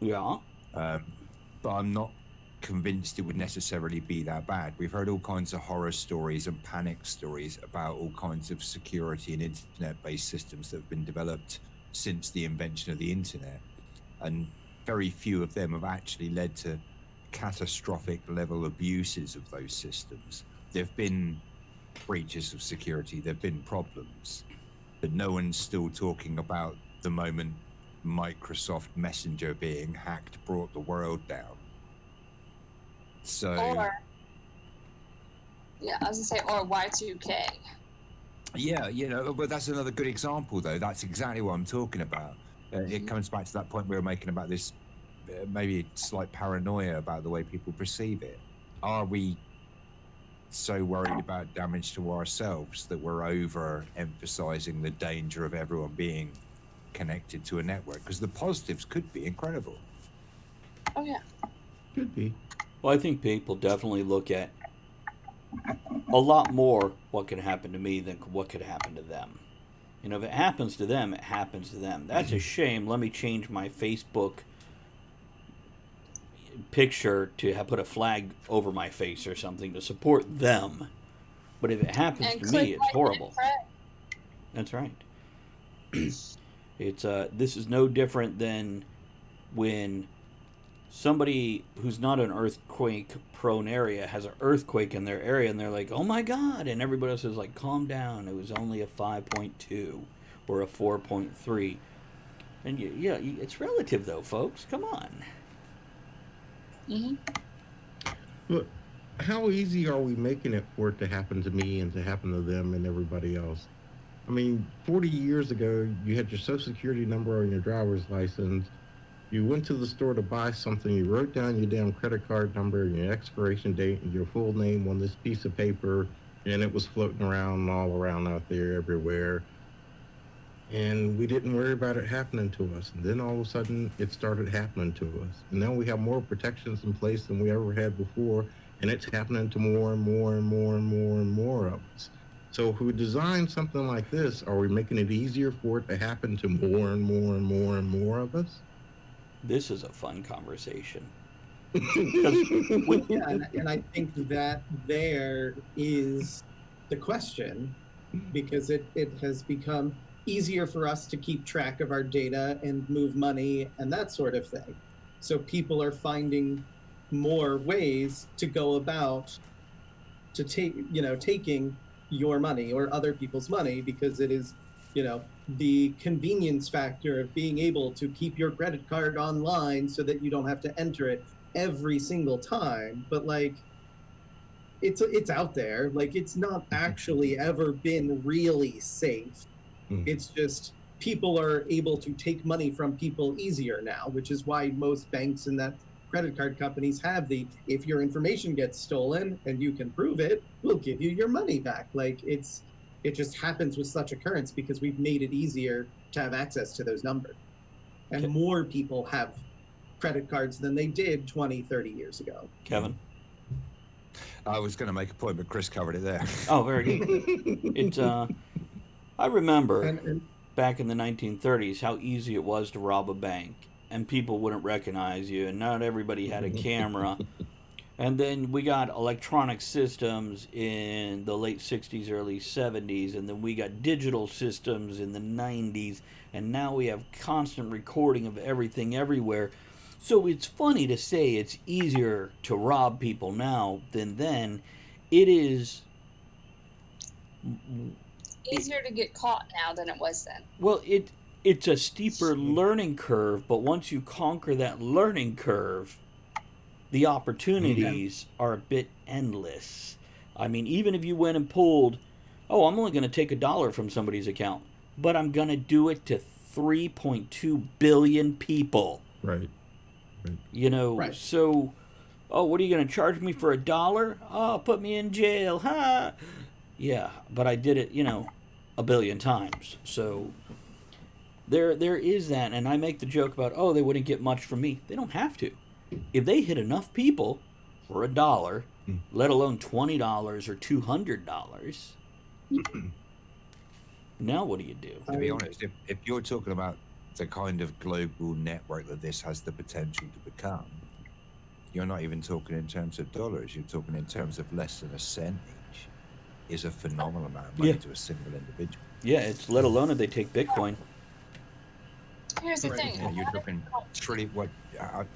[SPEAKER 2] Yeah.
[SPEAKER 7] But I'm not convinced it would necessarily be that bad. We've heard all kinds of horror stories and panic stories about all kinds of security and internet-based systems that have been developed since the invention of the internet, and very few of them have actually led to catastrophic level abuses of those systems. There have been breaches of security, there have been problems, but no one's still talking about the moment Microsoft Messenger being hacked brought the world down. So
[SPEAKER 4] Or, yeah, I was gonna say, or Y2K.
[SPEAKER 7] yeah, you know, but that's another good example, though. That's exactly what I'm talking about. It comes back to that point we were making about this, maybe slight paranoia about the way people perceive it. Are we so worried about damage to ourselves that we're over-emphasizing the danger of everyone being connected to a network? Because the positives could be incredible.
[SPEAKER 4] Oh yeah.
[SPEAKER 6] Could be.
[SPEAKER 2] Well, I think people definitely look at a lot more what can happen to me than what could happen to them. You know, if it happens to them, it happens to them. That's a shame. Let me change my Facebook picture to put a flag over my face or something to support them. But if it happens
[SPEAKER 4] And
[SPEAKER 2] to
[SPEAKER 4] click
[SPEAKER 2] me, it's
[SPEAKER 4] like
[SPEAKER 2] horrible.
[SPEAKER 4] and pray.
[SPEAKER 2] That's right. It's this is no different than when somebody who's not an earthquake prone area has an earthquake in their area and they're like, oh my god, and everybody else is like, calm down, it was only a 5.2 or a 4.3. And it's relative though, folks, come on.
[SPEAKER 4] Mm-hmm.
[SPEAKER 6] Look, how easy are we making it for it to happen to me and to happen to them and everybody else? I mean, 40 years ago, you had your social security number on your driver's license. You went to the store to buy something, you wrote down your damn credit card number and your expiration date and your full name on this piece of paper, and it was floating around all around out there everywhere. And we didn't worry about it happening to us. And then all of a sudden, it started happening to us. And now we have more protections in place than we ever had before, and it's happening to more and more and more and more and more of us. So if we design something like this, are we making it easier for it to happen to more and more and more and more of us?
[SPEAKER 2] This is a fun conversation.
[SPEAKER 5] Yeah, and I think that there is the question, because it has become easier for us to keep track of our data and move money and that sort of thing. So people are finding more ways to go about to taking your money or other people's money, because it is, the convenience factor of being able to keep your credit card online so that you don't have to enter it every single time. But like, it's out there. Like, it's not actually ever been really safe. It's just people are able to take money from people easier now, which is why most banks and that credit card companies have if your information gets stolen and you can prove it, we'll give you your money back. Like, it just happens with such occurrence because we've made it easier to have access to those numbers. And more people have credit cards than they did 20, 30 years ago.
[SPEAKER 2] Kevin?
[SPEAKER 7] I was going to make a point, but Chris covered it there.
[SPEAKER 2] Oh, very good. It's I remember
[SPEAKER 5] And
[SPEAKER 2] back in the 1930s how easy it was to rob a bank, and people wouldn't recognize you, and not everybody had a camera. And then we got electronic systems in the late 60s, early 70s, and then we got digital systems in the 90s, and now we have constant recording of everything everywhere. So it's funny to say it's easier to rob people now than then. It is
[SPEAKER 4] Easier to get caught now than it was then.
[SPEAKER 2] well, it's a steeper learning curve, but once you conquer that learning curve, the opportunities are a bit endless. I mean, even if you went and pulled, oh, I'm only going to take $1 from somebody's account, but I'm going to do it to 3.2 billion people.
[SPEAKER 6] Right.
[SPEAKER 5] Right.
[SPEAKER 2] So, oh, what are you going to charge me for $1? Oh, put me in jail, huh? Yeah, but I did it, 1 billion times. So there is that, and I make the joke about, oh, they wouldn't get much from me. They don't have to. If they hit enough people for $1, let alone $20 or $200, now what do you do?
[SPEAKER 7] To be honest, if you're talking about the kind of global network that this has the potential to become, you're not even talking in terms of dollars. You're talking in terms of less than a cent each. Is a phenomenal amount of money to a single individual.
[SPEAKER 2] Yeah, it's let alone if they take Bitcoin.
[SPEAKER 4] Here's the thing.
[SPEAKER 7] Yeah, you're talking trillion. What?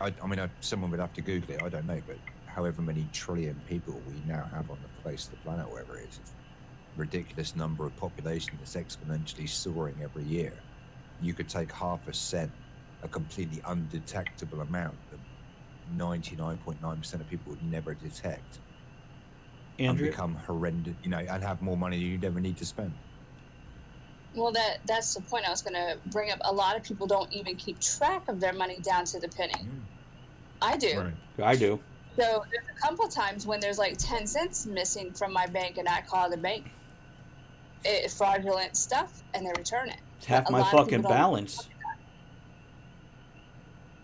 [SPEAKER 7] I mean, someone would have to Google it. I don't know, but however many trillion people we now have on the face of the planet, wherever it is, it's a ridiculous number of population that's exponentially soaring every year. You could take half a cent, a completely undetectable amount that 99.9% of people would never detect,
[SPEAKER 2] Andrea?
[SPEAKER 7] and become horrendous, and have more money than you'd ever need to spend.
[SPEAKER 4] Well, that's the point I was going to bring up. A lot of people don't even keep track of their money down to the penny. I do.
[SPEAKER 6] Right.
[SPEAKER 2] I do.
[SPEAKER 4] So there's a couple times when there's like 10 cents missing from my bank, and I call the bank. It's fraudulent stuff, and they return it.
[SPEAKER 2] It's half
[SPEAKER 4] A
[SPEAKER 2] my
[SPEAKER 4] lot of
[SPEAKER 2] fucking
[SPEAKER 4] people don't
[SPEAKER 2] balance.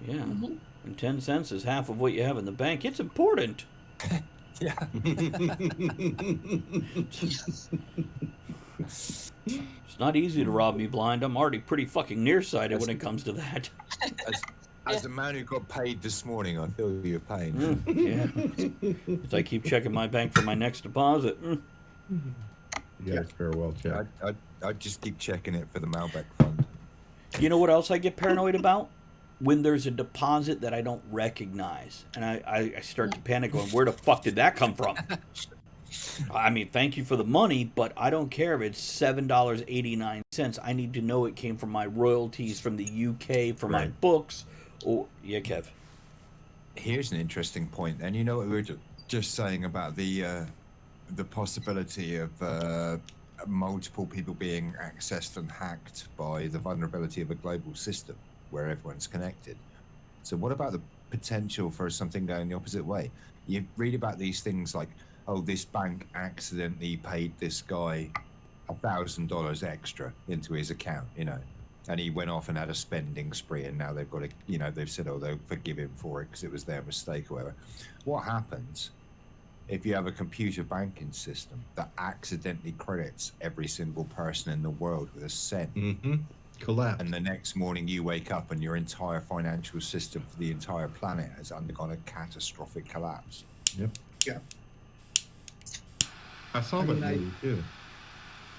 [SPEAKER 2] Yeah.
[SPEAKER 4] Mhm.
[SPEAKER 2] And 10 cents is half of what you have in the bank. It's important.
[SPEAKER 7] Yeah.
[SPEAKER 2] It's not easy to rob me blind. I'm already pretty fucking nearsighted when it comes to that.
[SPEAKER 7] As a man who got paid this morning, I feel your pain.
[SPEAKER 2] Yeah. As I keep checking my bank for my next deposit.
[SPEAKER 6] You guys farewell check.
[SPEAKER 7] I just keep checking it for the Malbec fund.
[SPEAKER 2] You know what else I get paranoid about? When there's a deposit that I don't recognize. And I start to panic going, where the fuck did that come from? I mean, thank you for the money, but I don't care if it's $7.89. I need to know it came from my royalties from the UK, from my books. Or, yeah, Kev.
[SPEAKER 7] Here's an interesting point. And you know what we were just saying about the possibility of multiple people being accessed and hacked by the vulnerability of a global system where everyone's connected. So what about the potential for something going the opposite way? You read about these things like, oh, this bank accidentally paid this guy $1,000 extra into his account, and he went off and had a spending spree, and now they've got to, they've said, oh, they'll forgive him for it because it was their mistake or whatever. What happens if you have a computer banking system that accidentally credits every single person in the world with a cent?
[SPEAKER 6] Collapse.
[SPEAKER 7] And the next morning you wake up and your entire financial system for the entire planet has undergone a catastrophic collapse.
[SPEAKER 6] Yep.
[SPEAKER 5] Yeah.
[SPEAKER 6] I saw that movie too.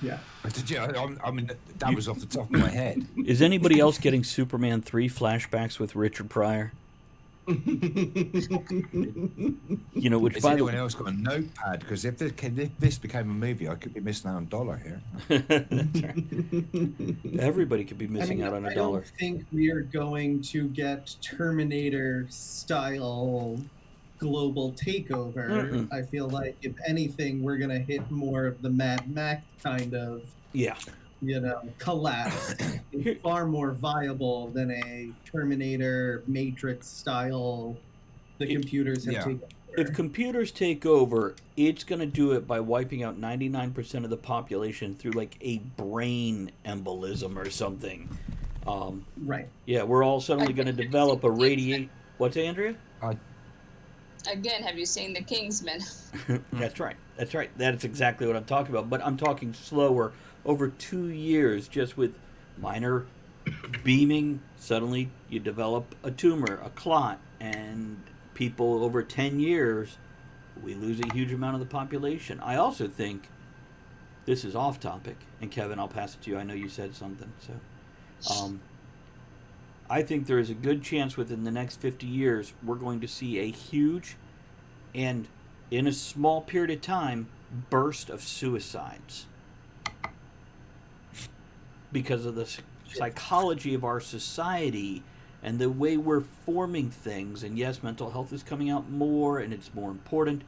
[SPEAKER 5] Yeah.
[SPEAKER 7] Did you? I mean, that was off the top of my head.
[SPEAKER 2] Is anybody else getting Superman 3 flashbacks with Richard Pryor? Which
[SPEAKER 7] Has
[SPEAKER 2] by
[SPEAKER 7] anyone else got a notepad? Because if this became a movie, I could be missing out on $1 here.
[SPEAKER 2] That's right. Everybody could be missing out on $1.
[SPEAKER 5] I don't think we are going to get Terminator style global takeover. I feel like if anything, we're gonna hit more of the Mad Max kind of collapse. It's far more viable than a Terminator Matrix style. The computers have taken over.
[SPEAKER 2] If computers take over, it's going to do it by wiping out 99% of the population through like a brain embolism or something.
[SPEAKER 5] Right.
[SPEAKER 2] Yeah, we're all suddenly going to develop a radiate. What's that, Andrea?
[SPEAKER 4] Again, have you seen The Kingsman?
[SPEAKER 2] That's right. That's right. That's exactly what I'm talking about. But I'm talking slower. Over 2 years, just with minor beaming, suddenly you develop a tumor, a clot, and people over 10 years, we lose a huge amount of the population. I also think, this is off topic, and Kevin, I'll pass it to you. I know you said something. So, I think there is a good chance within the next 50 years, we're going to see a huge and, in a small period of time, burst of suicides. Because of the psychology of our society and the way we're forming things. And yes, mental health is coming out more and it's more important.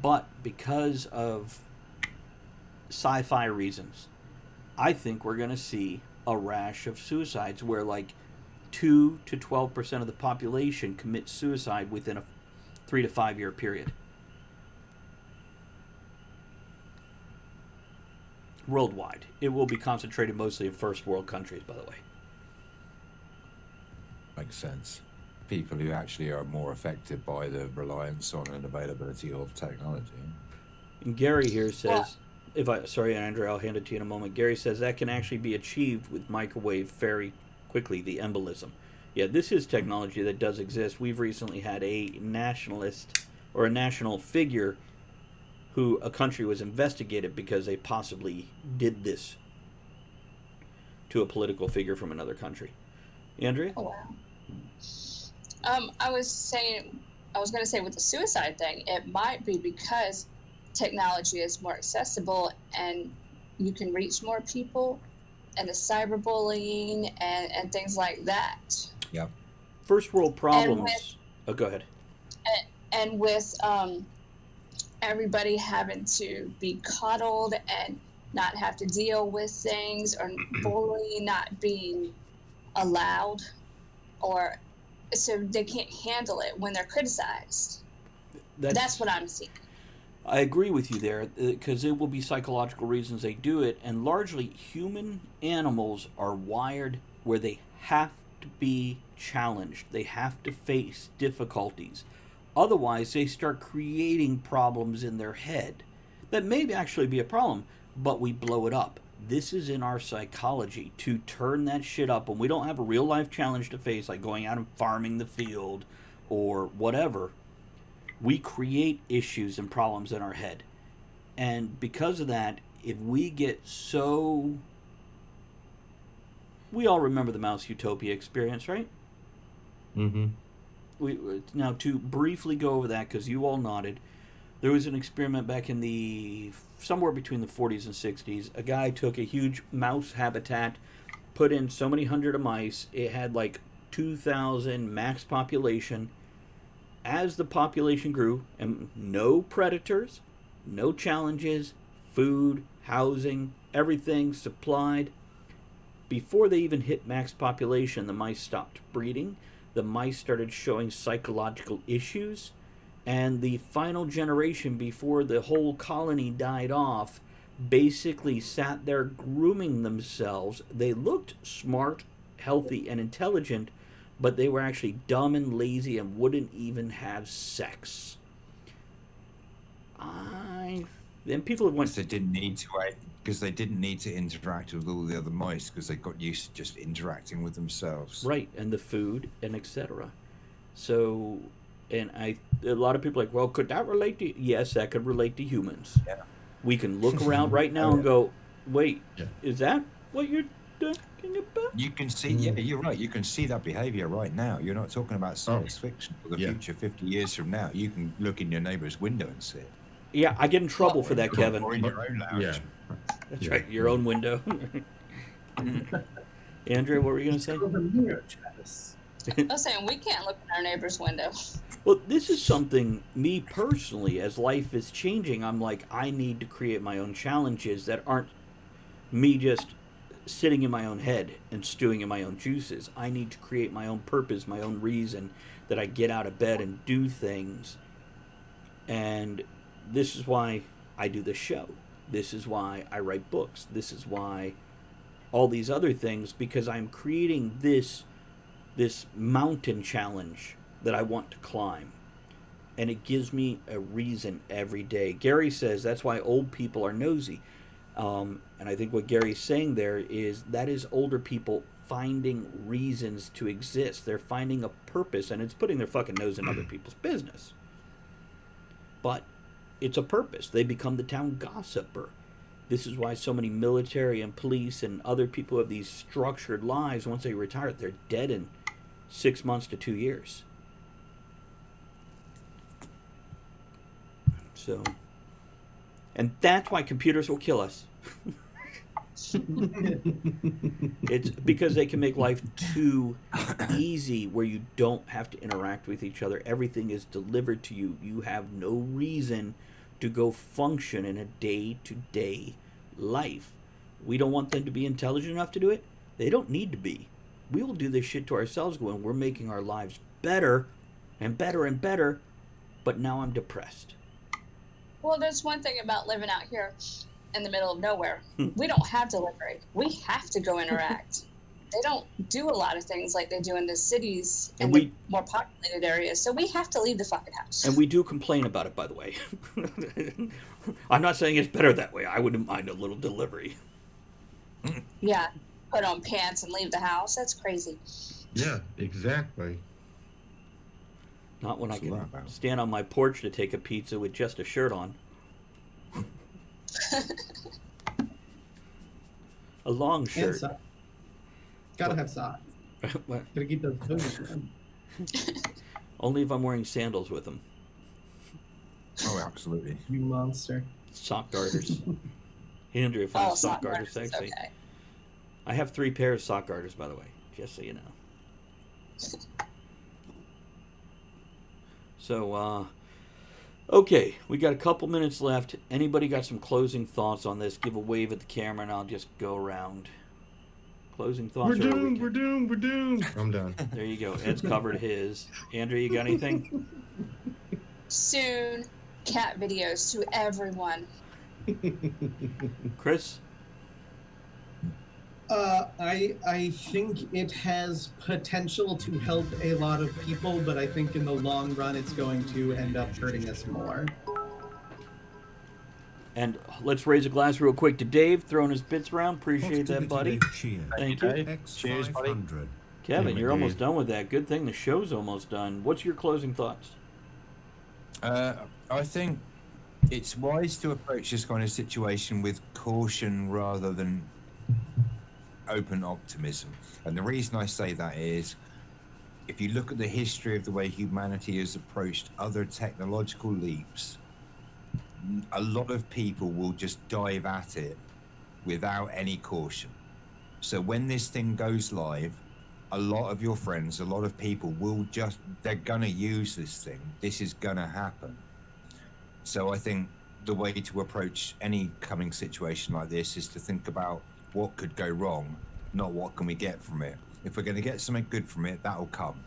[SPEAKER 2] But because of sci-fi reasons, I think we're going to see a rash of suicides where like 2 to 12% of the population commit suicide within a 3 to 5 year period. Worldwide. It will be concentrated mostly in first world countries, by the way.
[SPEAKER 7] Makes sense. People who actually are more affected by the reliance on and availability of technology.
[SPEAKER 2] And Gary here
[SPEAKER 4] Well,
[SPEAKER 2] says, sorry, Andrea, I'll hand it to you in a moment. Gary says that can actually be achieved with microwave very quickly, the embolism. Yeah, this is technology that does exist. We've recently had a nationalist or a national figure who a country was investigated because they possibly did this to a political figure from another country. Andrea?
[SPEAKER 4] oh wow. I was going to say with the suicide thing, it might be because technology is more accessible and you can reach more people, and the cyberbullying and things like that.
[SPEAKER 7] Yep.
[SPEAKER 2] First world problems. Go ahead.
[SPEAKER 4] And with everybody having to be coddled and not have to deal with things, or bullying not being allowed, or so they can't handle it when they're criticized. That's what I'm seeing.
[SPEAKER 2] I agree with you there, because it will be psychological reasons they do it, and largely human animals are wired where they have to be challenged. They have to face difficulties. Otherwise, they start creating problems in their head that may actually be a problem, but we blow it up. This is in our psychology, to turn that shit up when we don't have a real life challenge to face, like going out and farming the field or whatever. We create issues and problems in our head. And because of that, if we get so... We all remember the Mouse Utopia experience, right?
[SPEAKER 6] Mm-hmm.
[SPEAKER 2] Now, to briefly go over that, because you all nodded, there was an experiment back in somewhere between the 40s and 60s. A guy took a huge mouse habitat, put in so many hundred of mice. It had like 2,000 max population. As the population grew, and no predators, no challenges, food, housing, everything supplied. Before they even hit max population, the mice stopped breeding. The mice started showing psychological issues. And the final generation, before the whole colony died off, basically sat there grooming themselves. They looked smart, healthy, and intelligent, but they were actually dumb and lazy and wouldn't even have sex. And people went...
[SPEAKER 7] They didn't need to, because they didn't need to interact with all the other mice, because they got used to just interacting with themselves.
[SPEAKER 2] Right, and the food, and etc. So, and a lot of people are like, well, could that relate to... Yes, that could relate to humans.
[SPEAKER 7] Yeah.
[SPEAKER 2] We can look around right now and go, wait, is that what you're talking about?
[SPEAKER 7] You can see, yeah, you're right. You can see that behavior right now. You're not talking about science fiction for the future 50 years from now. You can look in your neighbor's window and see it.
[SPEAKER 2] Yeah, I get in trouble for that, Kevin.
[SPEAKER 7] Or in your own lounge.
[SPEAKER 6] Yeah.
[SPEAKER 2] That's right, your own window. Andrea, what were you going to say?
[SPEAKER 4] I was saying we can't look in our neighbor's window.
[SPEAKER 2] Well, this is something, me personally, as life is changing, I'm like, I need to create my own challenges that aren't me just sitting in my own head and stewing in my own juices. I need to create my own purpose, my own reason, that I get out of bed and do things. And this is why I do this show. This is why I write books. This is why all these other things, because I'm creating this mountain challenge that I want to climb. And it gives me a reason every day. Gary says that's why old people are nosy. And I think what Gary's saying there is that is older people finding reasons to exist. They're finding a purpose, and it's putting their fucking nose in other people's business. But it's a purpose. They become the town gossiper. This is why so many military and police and other people have these structured lives. Once they retire, they're dead in 6 months to 2 years. So, and that's why computers will kill us. It's because they can make life too easy, where you don't have to interact with each other. Everything is delivered to you. You have no reason to go function in a day-to-day life. We don't want them to be intelligent enough to do it. They don't need to be. We will do this shit to ourselves when we're making our lives better and better and better, but now I'm depressed.
[SPEAKER 4] Well, there's one thing about living out here in the middle of nowhere. We don't have delivery. We have to go interact. they don't do a lot of things like they do in the cities
[SPEAKER 2] And
[SPEAKER 4] and the more populated areas. So we have to leave the fucking house.
[SPEAKER 2] And we do complain about it, by the way. I'm not saying it's better that way. I wouldn't mind a little delivery.
[SPEAKER 4] Yeah, put on pants and leave the house. That's crazy.
[SPEAKER 6] Yeah, exactly.
[SPEAKER 2] Not when I
[SPEAKER 7] What's that
[SPEAKER 2] can
[SPEAKER 7] about?
[SPEAKER 2] stand on my porch to take a pizza with just a shirt on. A long
[SPEAKER 5] And
[SPEAKER 2] shirt.
[SPEAKER 5] socks. Gotta have socks.
[SPEAKER 2] What?
[SPEAKER 5] Gotta keep those toes warm.
[SPEAKER 2] Only if I'm wearing sandals with them.
[SPEAKER 7] Oh, absolutely.
[SPEAKER 5] You monster.
[SPEAKER 2] Sock garters. Andrea finds sock
[SPEAKER 4] sock
[SPEAKER 2] garters
[SPEAKER 4] garters,
[SPEAKER 2] sexy.
[SPEAKER 4] okay.
[SPEAKER 2] I have 3 pairs of sock garters, by the way, just so you know. So, okay, we got a couple minutes left. Anybody got some closing thoughts on this? Give a wave at the camera, and I'll just go around. Closing thoughts.
[SPEAKER 6] We're
[SPEAKER 2] or
[SPEAKER 6] doomed.
[SPEAKER 2] we
[SPEAKER 6] We're doomed. We're doomed. I'm done.
[SPEAKER 2] There you go. Ed's covered his. Andrea, you got anything?
[SPEAKER 4] Soon, cat videos to everyone.
[SPEAKER 2] Chris?
[SPEAKER 5] I think it has potential to help a lot of people, but I think in the long run it's going to end up hurting us more.
[SPEAKER 2] And let's raise a glass real quick to Dave, throwing his bits around. Appreciate that, buddy. Thank you.
[SPEAKER 7] Cheers, buddy.
[SPEAKER 2] Kevin,
[SPEAKER 6] Yeah,
[SPEAKER 2] you're almost
[SPEAKER 6] Dave.
[SPEAKER 2] done with that. Good thing the show's almost done. What's your closing thoughts?
[SPEAKER 7] I think it's wise to approach this kind of situation with caution rather than open optimism. And the reason I say that is, if you look at the history of the way humanity has approached other technological leaps, a lot of people will just dive at it without any caution. So when this thing goes live, a lot of your friends, a lot of people will just, they're gonna use this thing. This is gonna happen. So I think the way to approach any coming situation like this is to think about what could go wrong, not what can we get from it. If we're gonna get something good from it, that'll come,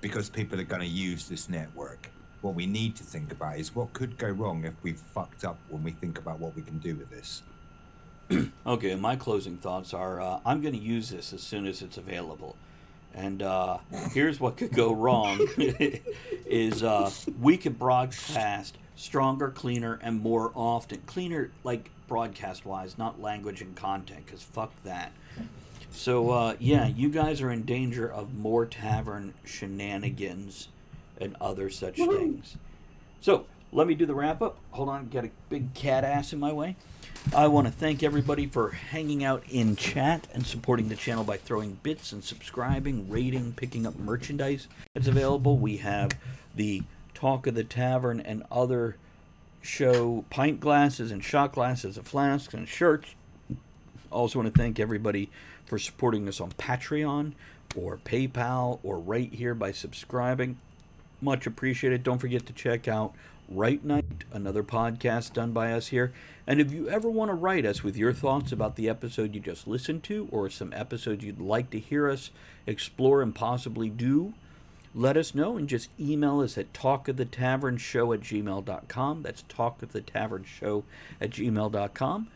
[SPEAKER 7] because people are gonna use this network. What we need to think about is what could go wrong if we fucked up when we think about what we can do with this.
[SPEAKER 2] Okay, my closing thoughts are I'm going to use this as soon as it's available. And here's what could go wrong is we could broadcast stronger, cleaner, and more often. Cleaner, like broadcast-wise, not language and content, because fuck that. So, yeah, you guys are in danger of more tavern shenanigans and other such things. So, let me do the wrap-up. Hold on, got a big cat ass in my way. I want to thank everybody for hanging out in chat and supporting the channel by throwing bits and subscribing, rating, picking up merchandise that's available. We have the Talk of the Tavern and other show pint glasses and shot glasses and flasks and shirts. Also want to thank everybody for supporting us on Patreon or PayPal or right here by subscribing. Much appreciated. Don't forget to check out Right Night, another podcast done by us here. And if you ever want to write us with your thoughts about the episode you just listened to or some episodes you'd like to hear us explore and possibly do, let us know and just email us at talkofthetavernshow@gmail.com. That's talkofthetavernshow@gmail.com.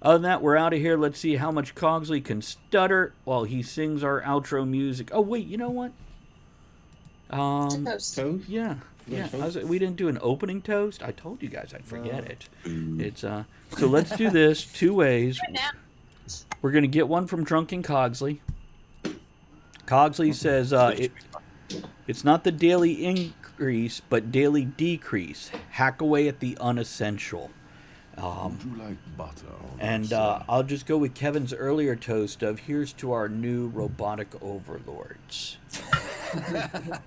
[SPEAKER 2] Other than that, we're out of here. Let's see how much Cogsley can stutter while he sings our outro music. Oh, wait, you know what?
[SPEAKER 4] Toast.
[SPEAKER 6] Toast?
[SPEAKER 2] Yeah. We didn't do an opening toast. I told you guys I'd forget it. It's so let's do this 2 ways. We're gonna get one from Drunken Cogsley. Cogsley says it's not the daily increase, but daily decrease. Hack away at the unessential.
[SPEAKER 1] Would you like butter on
[SPEAKER 2] And
[SPEAKER 1] that, sir?
[SPEAKER 2] I'll just go with Kevin's earlier toast of here's to our new robotic overlords.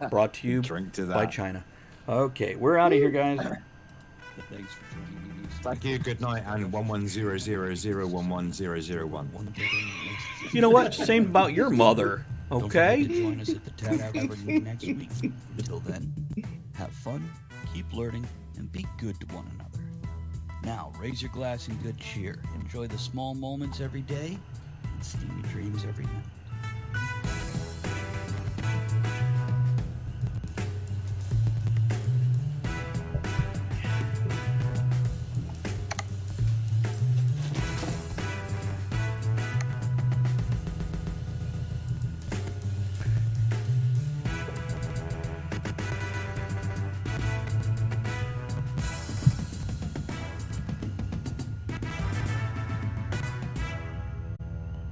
[SPEAKER 2] Brought to you
[SPEAKER 7] Drink to
[SPEAKER 2] by
[SPEAKER 7] that.
[SPEAKER 2] China. Okay, we're out of here, guys.
[SPEAKER 1] Thanks for joining me.
[SPEAKER 7] Thank you, good night, and 1100011001.
[SPEAKER 2] You know what? Same about your mother.
[SPEAKER 8] Don't forget
[SPEAKER 2] Okay?
[SPEAKER 8] to join us at the Tavern next week. Until then, have fun, keep learning, and be good to one another. Now, raise your glass in good cheer. Enjoy the small moments every day and steamy dreams every night.